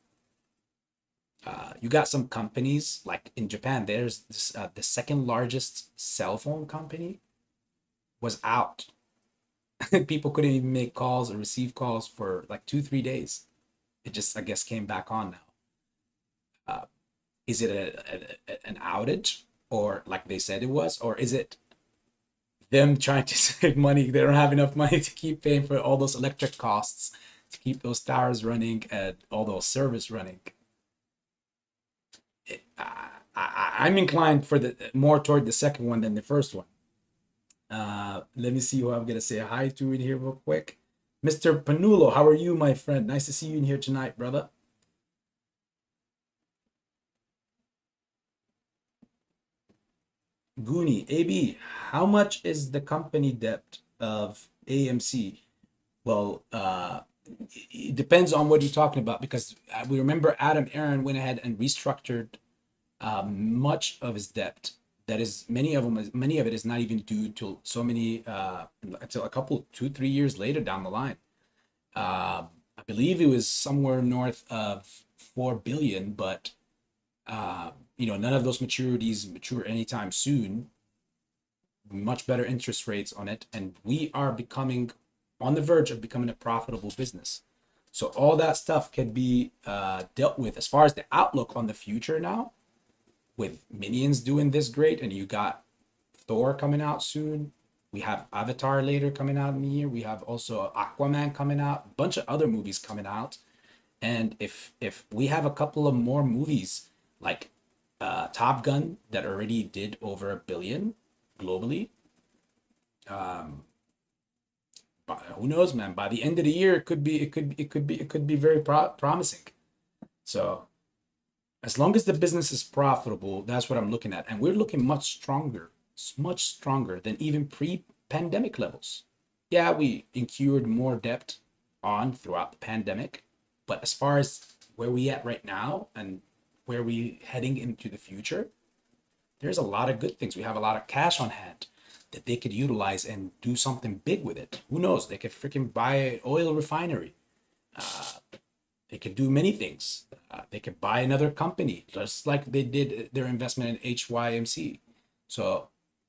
You got some companies like in Japan. There's this, the second largest cell phone company was out. People couldn't even make calls or receive calls for like 2-3 days. It just, I guess, came back on now. Is it an outage, or like they said it was, or is it them trying to save money? They don't have enough money to keep paying for all those electric costs to keep those towers running and all those service running. I'm inclined for the more toward the second one than the first one. Let me see who I'm gonna say hi to in here real quick. Mr. Panulo, how are you, my friend? Nice to see you in here tonight, brother. Goonie, AB, how much is the company debt of AMC? Well, it depends on what you're talking about, because we remember Adam Aaron went ahead and restructured much of his debt. That is, many of it is not even due till so many until a couple 2-3 years later down the line. I believe it was somewhere north of 4 billion, but none of those maturities mature anytime soon. Much better interest rates on it, and we are becoming on the verge of becoming a profitable business. So all that stuff can be dealt with as far as the outlook on the future now, with Minions doing this great, and you got Thor coming out soon. We have Avatar later coming out in the year. We have also Aquaman coming out, a bunch of other movies coming out. And if we have a couple of more movies like Top Gun that already did over 1 billion globally, but who knows, man? By the end of the year, it could be very promising. So as long as the business is profitable, that's what I'm looking at, and we're looking much stronger than even pre-pandemic levels. Yeah, we incurred more debt on throughout the pandemic, but as far as where we at right now and where we heading into the future, there's a lot of good things. We have a lot of cash on hand that they could utilize and do something big with it. Who knows? They could freaking buy an oil refinery. They could do many things. They could buy another company, just like they did their investment in HYMC. So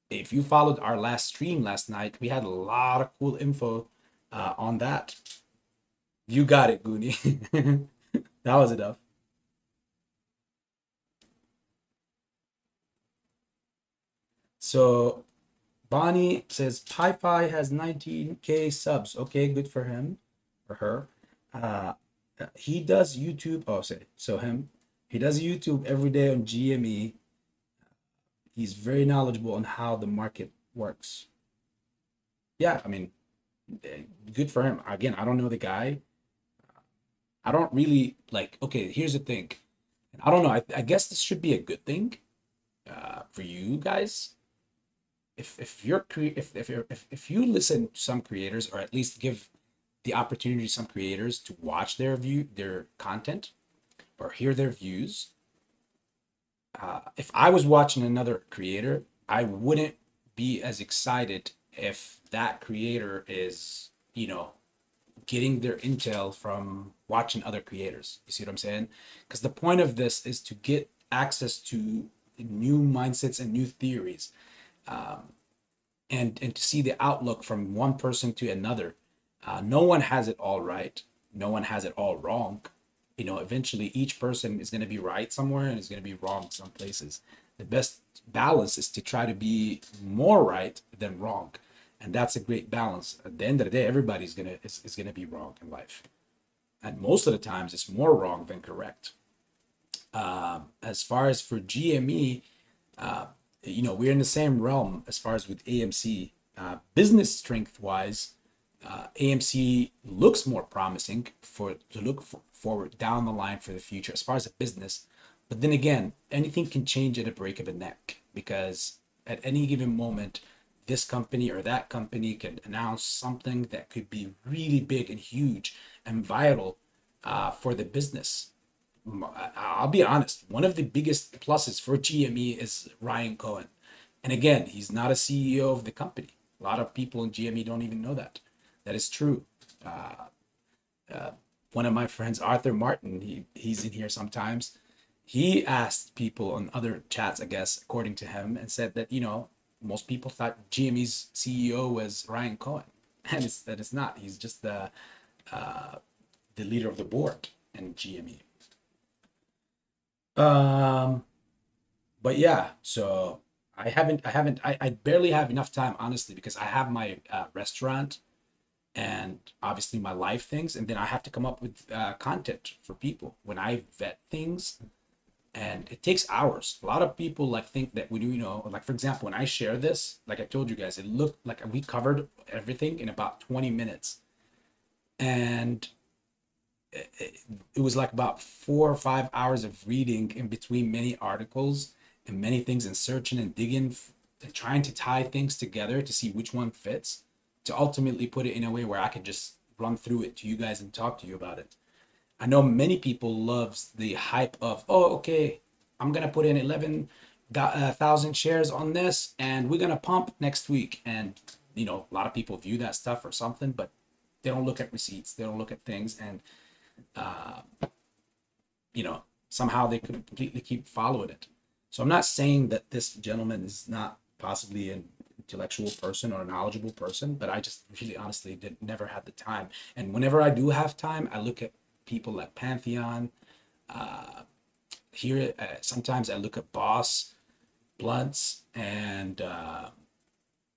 if you followed our last stream last night, we had a lot of cool info on that. You got it, Goonie. That was enough. So Bonnie says Pi has 19K subs. Okay, good for him or her. He does YouTube. Oh, say so him. He does YouTube every day on GME. He's very knowledgeable on how the market works. Yeah, I mean, good for him. Again, I don't know the guy. I don't really like. Okay, here's the thing. I don't know. I guess this should be a good thing for you guys. If you're if you listen to some creators, or at least give the opportunity to some creators to watch their content or hear their views, if I was watching another creator, I wouldn't be as excited if that creator is, getting their intel from watching other creators. You see what I'm saying? Because the point of this is to get access to new mindsets and new theories, and to see the outlook from one person to another. No one has it all right. No one has it all wrong. Eventually each person is going to be right somewhere and is going to be wrong some places. The best balance is to try to be more right than wrong, and that's a great balance. At the end of the day, everybody's gonna be wrong in life, and most of the times it's more wrong than correct. As far as for GME, we're in the same realm as far as with AMC. Business strength wise, AMC looks more promising to look forward down the line for the future as far as a business. But then again, anything can change at a break of a neck, because at any given moment, this company or that company can announce something that could be really big and huge and vital for the business. I'll be honest, one of the biggest pluses for GME is Ryan Cohen. And again, he's not a CEO of the company. A lot of people in GME don't even know that. That is true. Uh, One of my friends, Arthur Martin, he's in here sometimes. He asked people on other chats, I guess, according to him, and said that, most people thought GME's CEO was Ryan Cohen. And it's not. He's just the leader of the board in GME. Um, but yeah, so I barely have enough time, honestly, because I have my restaurant and obviously my life things, and then I have to come up with content for people when I vet things, and it takes hours. A lot of people like think that we do, like for example, when I share this, like I told you guys, it looked like we covered everything in about 20 minutes, and it was like about 4 or 5 hours of reading in between many articles and many things, and searching and digging and trying to tie things together to see which one fits, to ultimately put it in a way where I could just run through it to you guys and talk to you about it. I know many people loves the hype of, oh, okay, I'm gonna put in 11,000 shares on this and we're gonna pump next week. And a lot of people view that stuff or something, but they don't look at receipts, they don't look at things, and uh, somehow they could completely keep following it. So I'm not saying that this gentleman is not possibly an intellectual person or a knowledgeable person, but I just really honestly never had the time. And whenever I do have time, I look at people like Pantheon. Uh, Here, sometimes I look at Boss, Blunts, and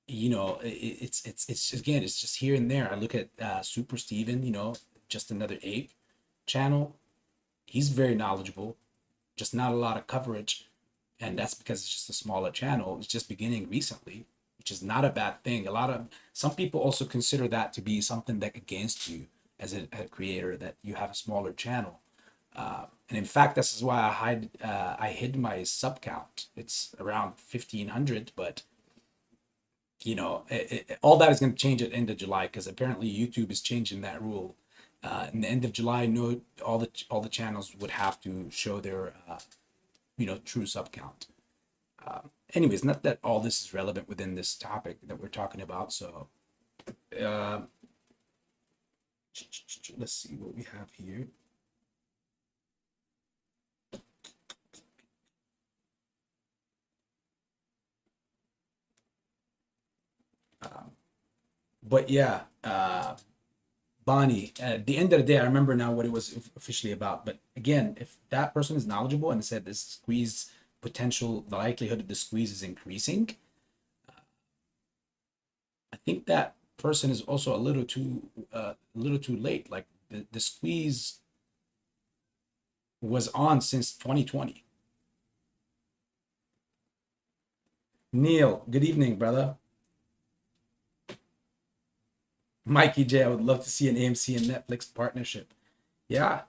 it's again, it's just here and there. I look at Super Steven, just another ape channel. He's very knowledgeable, just not a lot of coverage, and that's because it's just a smaller channel. It's just beginning recently, which is not a bad thing. Some people also consider that to be something that against you as a creator, that you have a smaller channel. And in fact, this is why I hid my sub count. It's around 1,500, but all that is going to change at the end of July, because apparently YouTube is changing that rule. In the end of July, no, all the channels would have to show their true sub count. Anyways, not that all this is relevant within this topic that we're talking about. So uh, let's see what we have here. But yeah, Bonnie, at the end of the day, I remember now what it was officially about. But again, if that person is knowledgeable and said this squeeze potential, the likelihood of the squeeze is increasing, I think that person is also a little too late. Like the squeeze was on since 2020. Neil, good evening, brother. Mikey J, I would love to see an AMC and Netflix partnership. Yeah,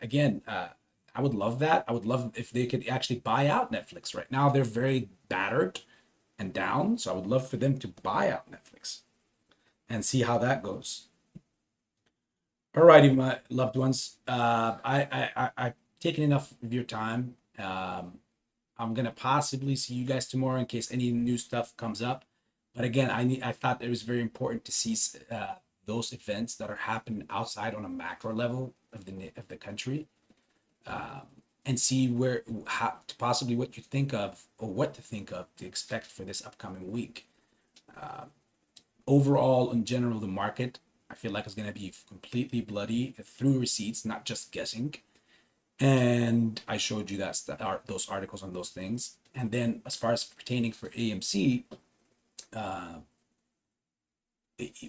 again, I would love that. I would love if they could actually buy out Netflix. Right now, they're very battered and down, so I would love for them to buy out Netflix and see how that goes. Alrighty, my loved ones. I've taken enough of your time. I'm gonna possibly see you guys tomorrow in case any new stuff comes up. But again, I thought it was very important to see those events that are happening outside on a macro level of the country, um, and see where how possibly what you think of or what to think of to expect for this upcoming week. Uh, Overall, in general, the market I feel like is going to be completely bloody through receipts, not just guessing. And I showed you those articles on those things. And then as far as pertaining for AMC, uh,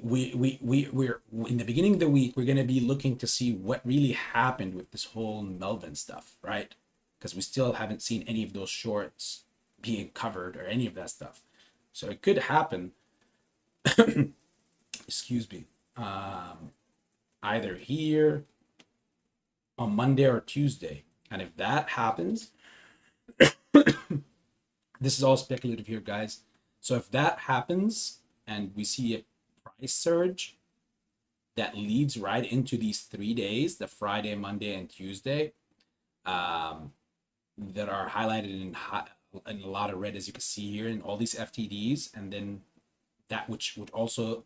we're in the beginning of the week, we're going to be looking to see what really happened with this whole Melvin stuff, right? Because we still haven't seen any of those shorts being covered or any of that stuff. So it could happen, excuse me, either here on Monday or Tuesday. And if that happens, this is all speculative here, guys. So if that happens and we see a price surge that leads right into these 3 days, the Friday, Monday, and Tuesday, that are highlighted in a lot of red, as you can see here, in all these FTDs, and then that which would also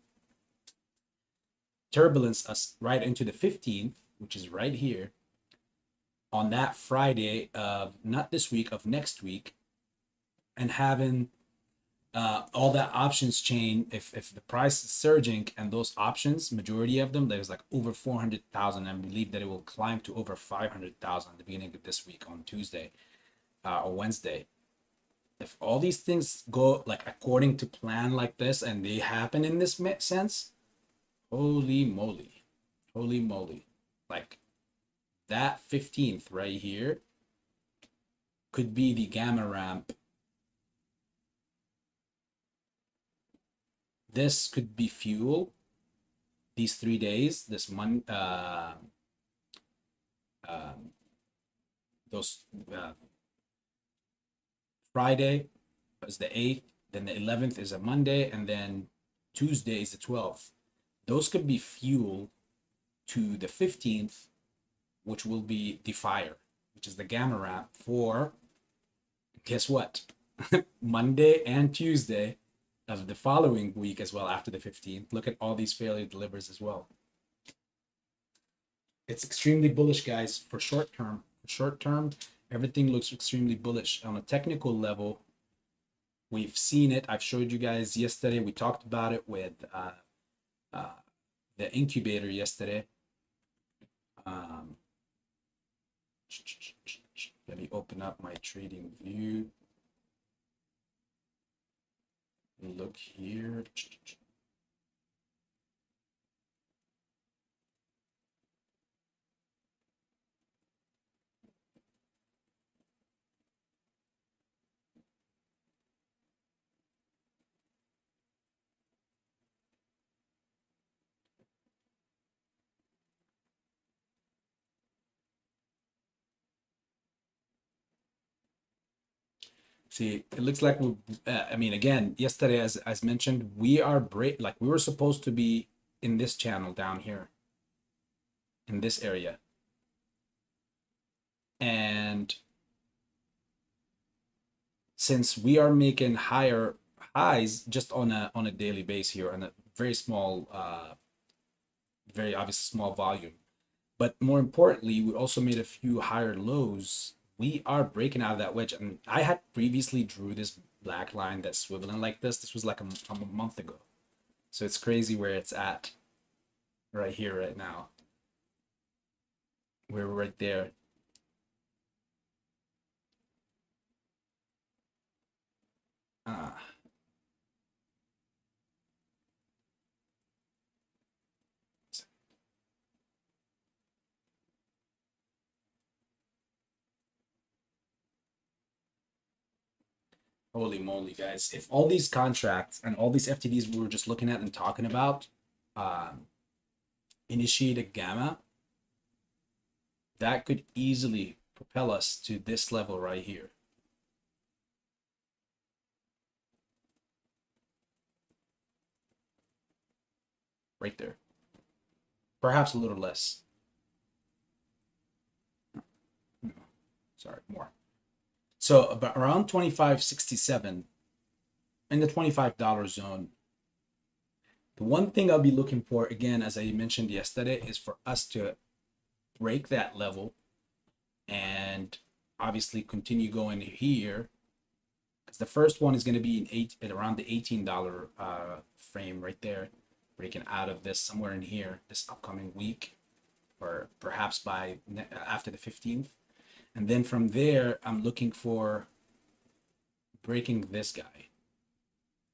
turbulence us right into the 15th, which is right here, on that Friday of not this week, of next week, and having all that options chain, if the price is surging and those options, majority of them, there's like over 400,000, and believe that it will climb to over 500,000 at the beginning of this week on Tuesday or Wednesday. If all these things go like according to plan like this and they happen in this sense, holy moly, holy moly, like that 15th right here could be the gamma ramp. This could be fuel. These 3 days, this month, those Friday is the 8th, then the 11th is a Monday, and then Tuesday is the 12th. Those could be fuel to the 15th, which will be the fire, which is the gamma ramp for, guess what? Monday and Tuesday of the following week as well after the 15th. Look at all these failure delivers as well. It's extremely bullish, guys, for short term. For short term, everything looks extremely bullish. On a technical level, we've seen it. I've showed you guys yesterday. We talked about it with the incubator yesterday. Let me open up my trading view. Look here. See, it looks like we. I mean, again, yesterday, as mentioned, we are like we were supposed to be in this channel down here, in this area, and since we are making higher highs just on a daily base here, on a very small, very obvious small volume, but more importantly, we also made a few higher lows. We are breaking out of that wedge, and I had previously drew this black line that's swiveling like this. This was like a month ago, so it's crazy where it's at right here, right now. We're right there. Holy moly, guys. If all these contracts and all these FTDs we were just looking at and talking about initiate a gamma, that could easily propel us to this level right here. Right there. Perhaps a little less. Sorry, more. So about around 25.67 in the $25 zone. The one thing I'll be looking for, again, as I mentioned yesterday, is for us to break that level and obviously continue going here, because the first one is going to be at around the $18 frame right there, breaking out of this somewhere in here this upcoming week, or perhaps by after the 15th. And then from there, I'm looking for breaking this guy,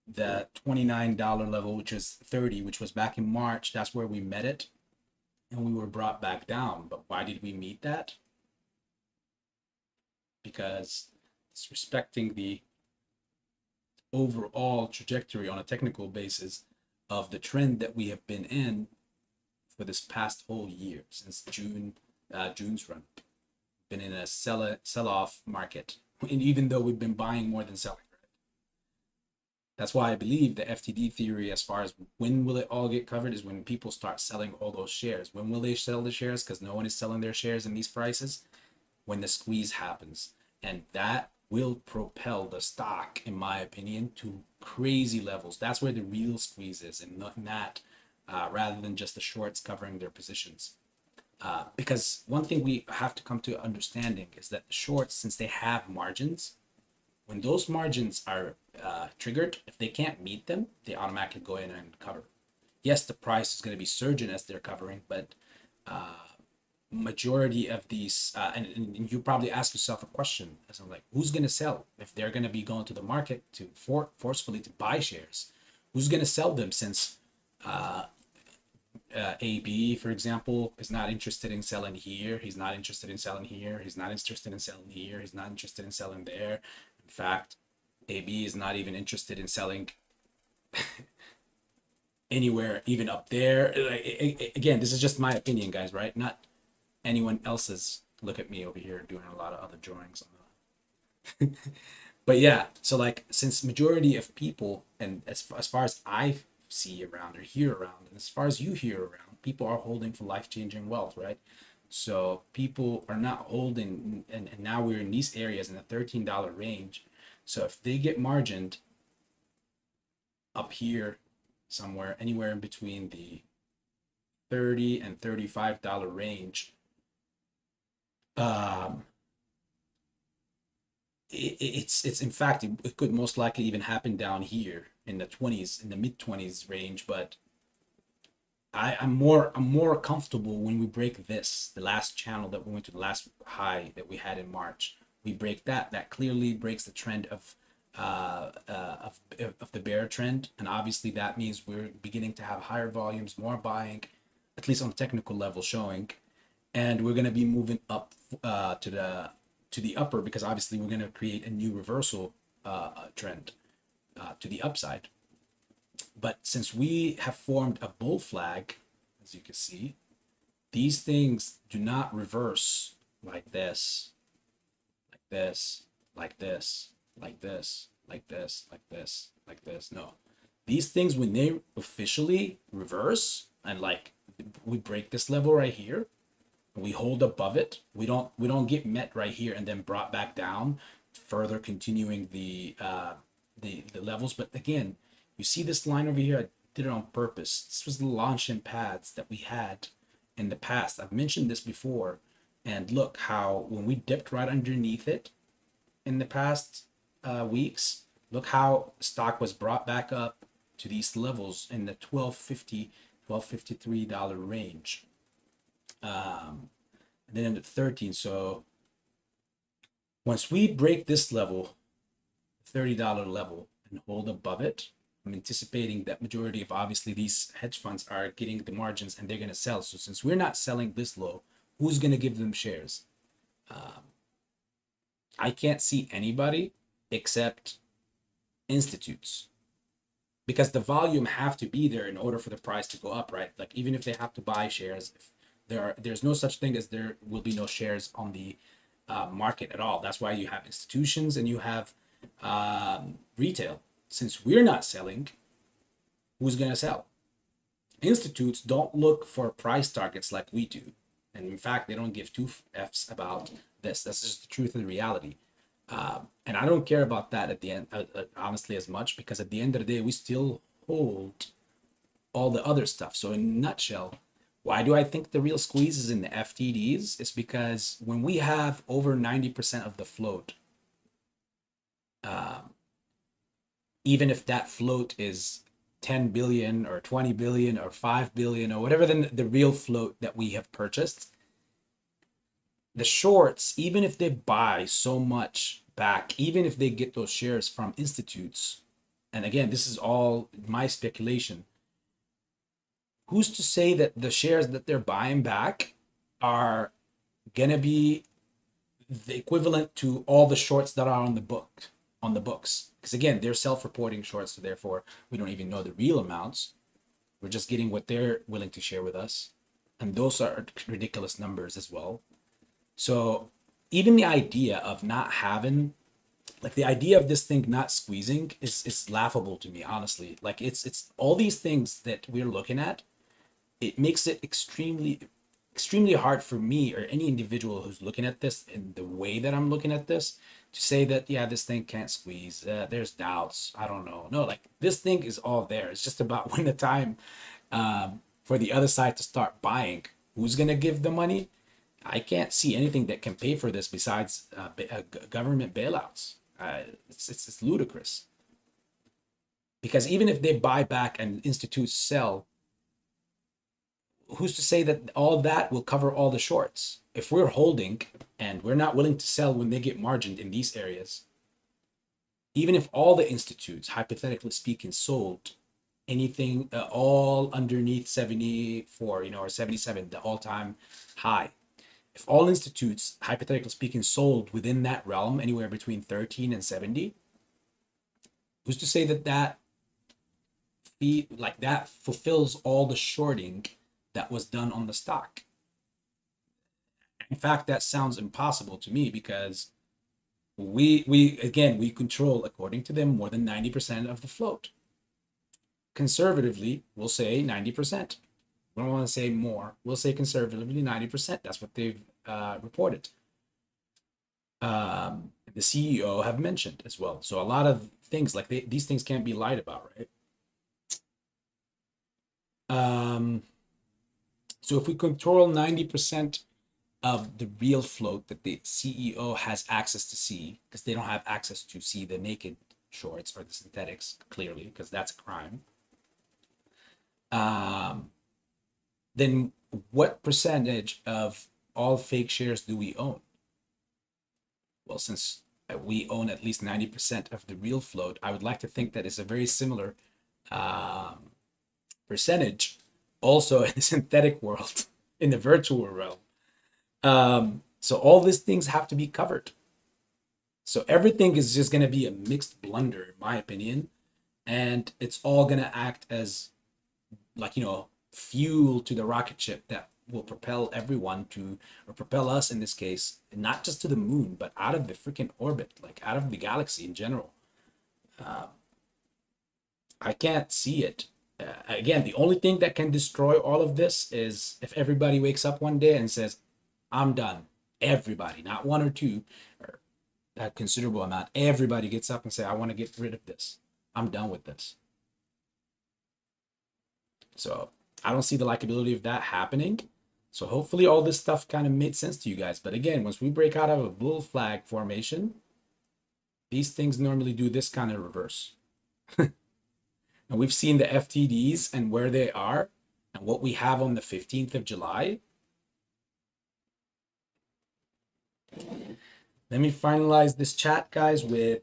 the $29 level, which is 30, which was back in March. That's where we met it, and we were brought back down. But why did we meet that? Because it's respecting the overall trajectory on a technical basis of the trend that we have been in for this past whole year since June's run. Been in a sell-off market, and even though we've been buying more than selling. That's why I believe the FTD theory, as far as when will it all get covered, is when people start selling all those shares. When will they sell the shares? Because no one is selling their shares in these prices. When the squeeze happens, and that will propel the stock, in my opinion, to crazy levels. That's where the real squeeze is, and not that, rather than just the shorts covering their positions. Because one thing we have to come to understanding is that the shorts, since they have margins, when those margins are triggered, if they can't meet them, they automatically go in and cover. Yes, the price is going to be surging as they're covering, but majority of these, and you probably ask yourself a question, as I'm like, who's going to sell if they're going to be going to the market to forcefully to buy shares? Who's going to sell them, since AB, for example, is not interested in selling here. He's not interested in selling here. He's not interested in selling here. He's not interested in selling there. In fact, AB is not even interested in selling anywhere, even up there. Again, this is just my opinion, guys, right? Not anyone else's. Look at me over here doing a lot of other drawings on the but yeah, so like, since majority of people, and as far as I see around or hear around, and as far as you hear around, people are holding for life-changing wealth, right? So people are not holding, and now we're in these areas in the $13 range. So if they get margined up here somewhere, anywhere in between the $30 and $35 range, it's in fact, it could most likely even happen down here in the 20s, in the mid 20s range. But I'm more comfortable when we break this, the last channel that we went to, the last high that we had in March. We break that clearly breaks the trend of the bear trend, and obviously that means we're beginning to have higher volumes, more buying, at least on a technical level showing, and we're going to be moving up to the upper, because obviously we're going to create a new reversal trend to the upside. But since we have formed a bull flag, as you can see, these things do not reverse like this, like this, like this, like this, like this, like this, like this. No, these things, when they officially reverse, and like we break this level right here, we hold above it, we don't get met right here and then brought back down, further continuing the levels. But again, you see this line over here, I did it on purpose. This was the launch-in pads that we had in the past. I've mentioned this before, and look how when we dipped right underneath it in the past weeks, look how stock was brought back up to these levels in the $12.53 range. And then in the 13. So once we break this level, $30 level, and hold above it, I'm anticipating that majority of, obviously, these hedge funds are getting the margins and they're going to sell. So since we're not selling this low, who's going to give them shares? I can't see anybody except institutes, because the volume have to be there in order for the price to go up, right? Like, even if they have to buy shares, if there's no such thing as there will be no shares on the market at all. That's why you have institutions and you have retail. Since we're not selling, who's going to sell? Institutes don't look for price targets like we do, and in fact, they don't give two f's about this. That's just the truth of the reality. And I don't care about that at the end, honestly, as much, because at the end of the day, we still hold all the other stuff. So in a nutshell, why do I think the real squeeze is in the FTDs? It's because when we have over 90% of the float, even if that float is 10 billion or 20 billion or 5 billion or whatever the real float that we have purchased, the shorts, even if they buy so much back, even if they get those shares from institutes, and again, this is all my speculation, who's to say that the shares that they're buying back are gonna be the equivalent to all the shorts that are on the books? Because again, they're self-reporting shorts, so therefore we don't even know the real amounts. We're just getting what they're willing to share with us, and those are ridiculous numbers as well. So even the idea of not having, like, the idea of this thing not squeezing is laughable to me, honestly. Like, it's all these things that we're looking at. It makes it extremely hard for me or any individual who's looking at this in the way that I'm looking at this to say that, yeah, this thing can't squeeze. There's doubts. I don't know. No, like, this thing is all there. It's just about when the time for the other side to start buying. Who's gonna give the money? I can't see anything that can pay for this besides government bailouts. It's ludicrous, because even if they buy back and institutes sell, who's to say that all that will cover all the shorts? If we're holding and we're not willing to sell when they get margined in these areas, even if all the institutes, hypothetically speaking, sold anything all underneath 74, or 77, the all-time high, if all institutes, hypothetically speaking, sold within that realm, anywhere between 13 and 70, who's to say that that fee, like, that fulfills all the shorting that was done on the stock? In fact, that sounds impossible to me, because we control, according to them, more than 90% of the float. Conservatively, we'll say 90%. We don't want to say more. We'll say conservatively 90%. That's what they've reported. The CEO have mentioned as well. So a lot of things, like, these things can't be lied about, right? So if we control 90% of the real float that the CEO has access to see, because they don't have access to see the naked shorts or the synthetics, clearly, because that's a crime, then what percentage of all fake shares do we own? Well, since we own at least 90% of the real float, I would like to think that it's a very similar percentage also in the synthetic world, in the virtual realm. So all these things have to be covered. So everything is just going to be a mixed blunder, in my opinion. And it's all going to act as, like, fuel to the rocket ship that will propel everyone to, or propel us in this case, not just to the moon, but out of the freaking orbit, like out of the galaxy in general. I can't see it. Again, the only thing that can destroy all of this is if everybody wakes up one day and says, I'm done. Everybody, not one or two, or a considerable amount. Everybody gets up and say, I want to get rid of this. I'm done with this. So I don't see the likability of that happening. So hopefully all this stuff kind of made sense to you guys. But again, once we break out of a bull flag formation, these things normally do this kind of reverse. And we've seen the FTDs and where they are and what we have on the 15th of July. Let me finalize this chat, guys, with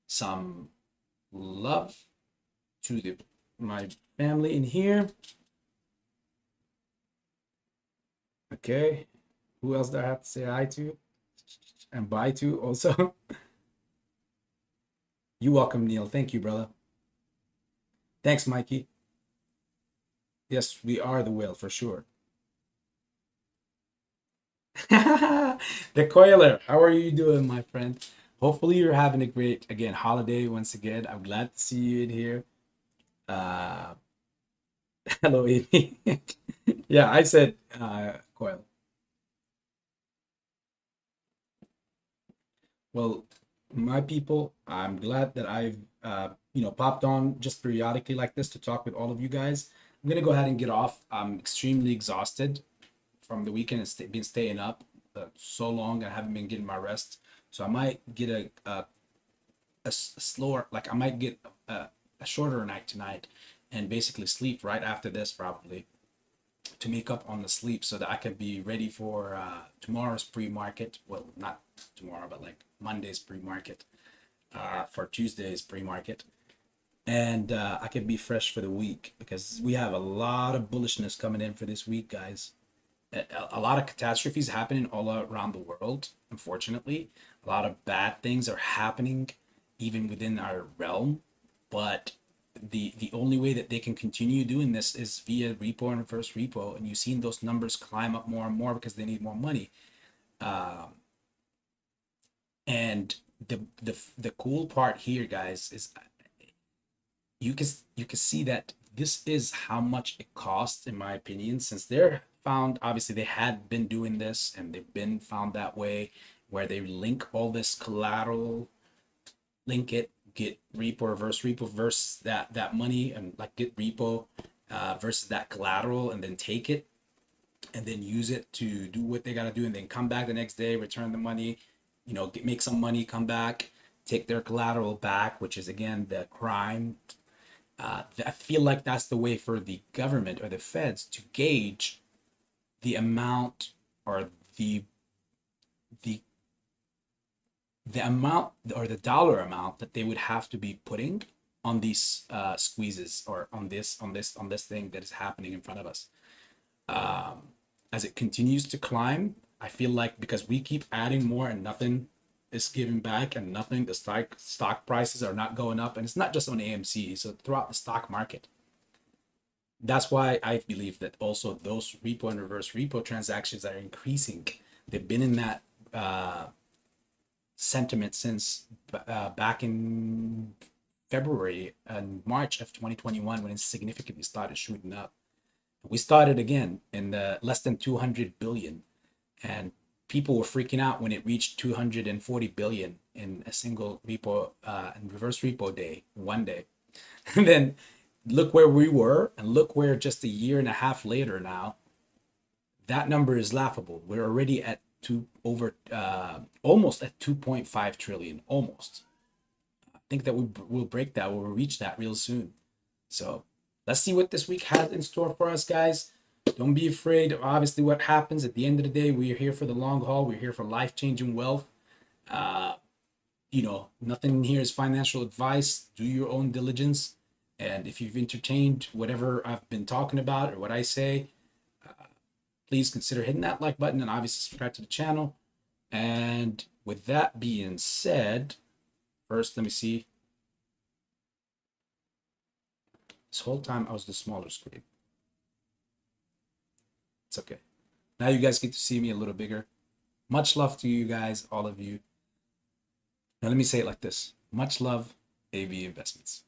some love to my family in here. Okay. Who else do I have to say hi to? And bye to also. You welcome, Neil. Thank you, brother. Thanks, Mikey. Yes, we are the whale for sure. The Coiler, how are you doing, my friend? Hopefully you're having a great, again, holiday once again. I'm glad to see you in here. Hello, Amy. Yeah, I said Coil. Well, my people, I'm glad that I've popped on just periodically like this to talk with all of you guys. I'm gonna go ahead and get off. I'm extremely exhausted from the weekend and been staying up so long. I haven't been getting my rest, so I might get a slower, like I might get a shorter night tonight, and basically sleep right after this probably to make up on the sleep so that I can be ready for tomorrow's pre-market. Well, not tomorrow, but like Monday's pre-market, for Tuesday's pre-market. And I can be fresh for the week because we have a lot of bullishness coming in for this week, guys. A lot of catastrophes happening all around the world, unfortunately. A lot of bad things are happening even within our realm. But the only way that they can continue doing this is via repo and reverse repo, and you've seen those numbers climb up more and more because they need more money. And the cool part here, guys, is you can see that this is how much it costs, in my opinion, since they're found, obviously they had been doing this and they've been found that way, where they link all this collateral, link it, get repo, reverse repo versus that money, and like get repo versus that collateral, and then take it and then use it to do what they got to do, and then come back the next day, return the money, make some money, come back, take their collateral back, which is again the crime. I feel like that's the way for the government or the feds to gauge the amount, or the the the amount or the dollar amount that they would have to be putting on these squeezes, or on this thing that is happening in front of us. As it continues to climb, I feel like because we keep adding more and nothing is giving back, and nothing, the stock prices are not going up, and it's not just on AMC, so throughout the stock market. That's why I believe that also those repo and reverse repo transactions are increasing. They've been in that sentiment since back in February and March of 2021, when it significantly started shooting up. We started again in the less than 200 billion, and people were freaking out when it reached 240 billion in a single repo and reverse repo day, one day. And then look where we were, and look where just a year and a half later now, that number is laughable. We're already at almost at 2.5 trillion, almost. I think that we'll break that, we'll reach that real soon. So let's see what this week has in store for us, guys. Don't be afraid of obviously what happens. At the end of the day, we're here for the long haul. We're here for life-changing wealth. Nothing here is financial advice. Do your own diligence. And if you've entertained whatever I've been talking about or what I say, please consider hitting that like button, and obviously subscribe to the channel. And with that being said, first, let me see. This whole time I was the smaller screen. It's okay. Now you guys get to see me a little bigger. Much love to you guys, all of you. Now let me say it like this. Much love, AV Investments.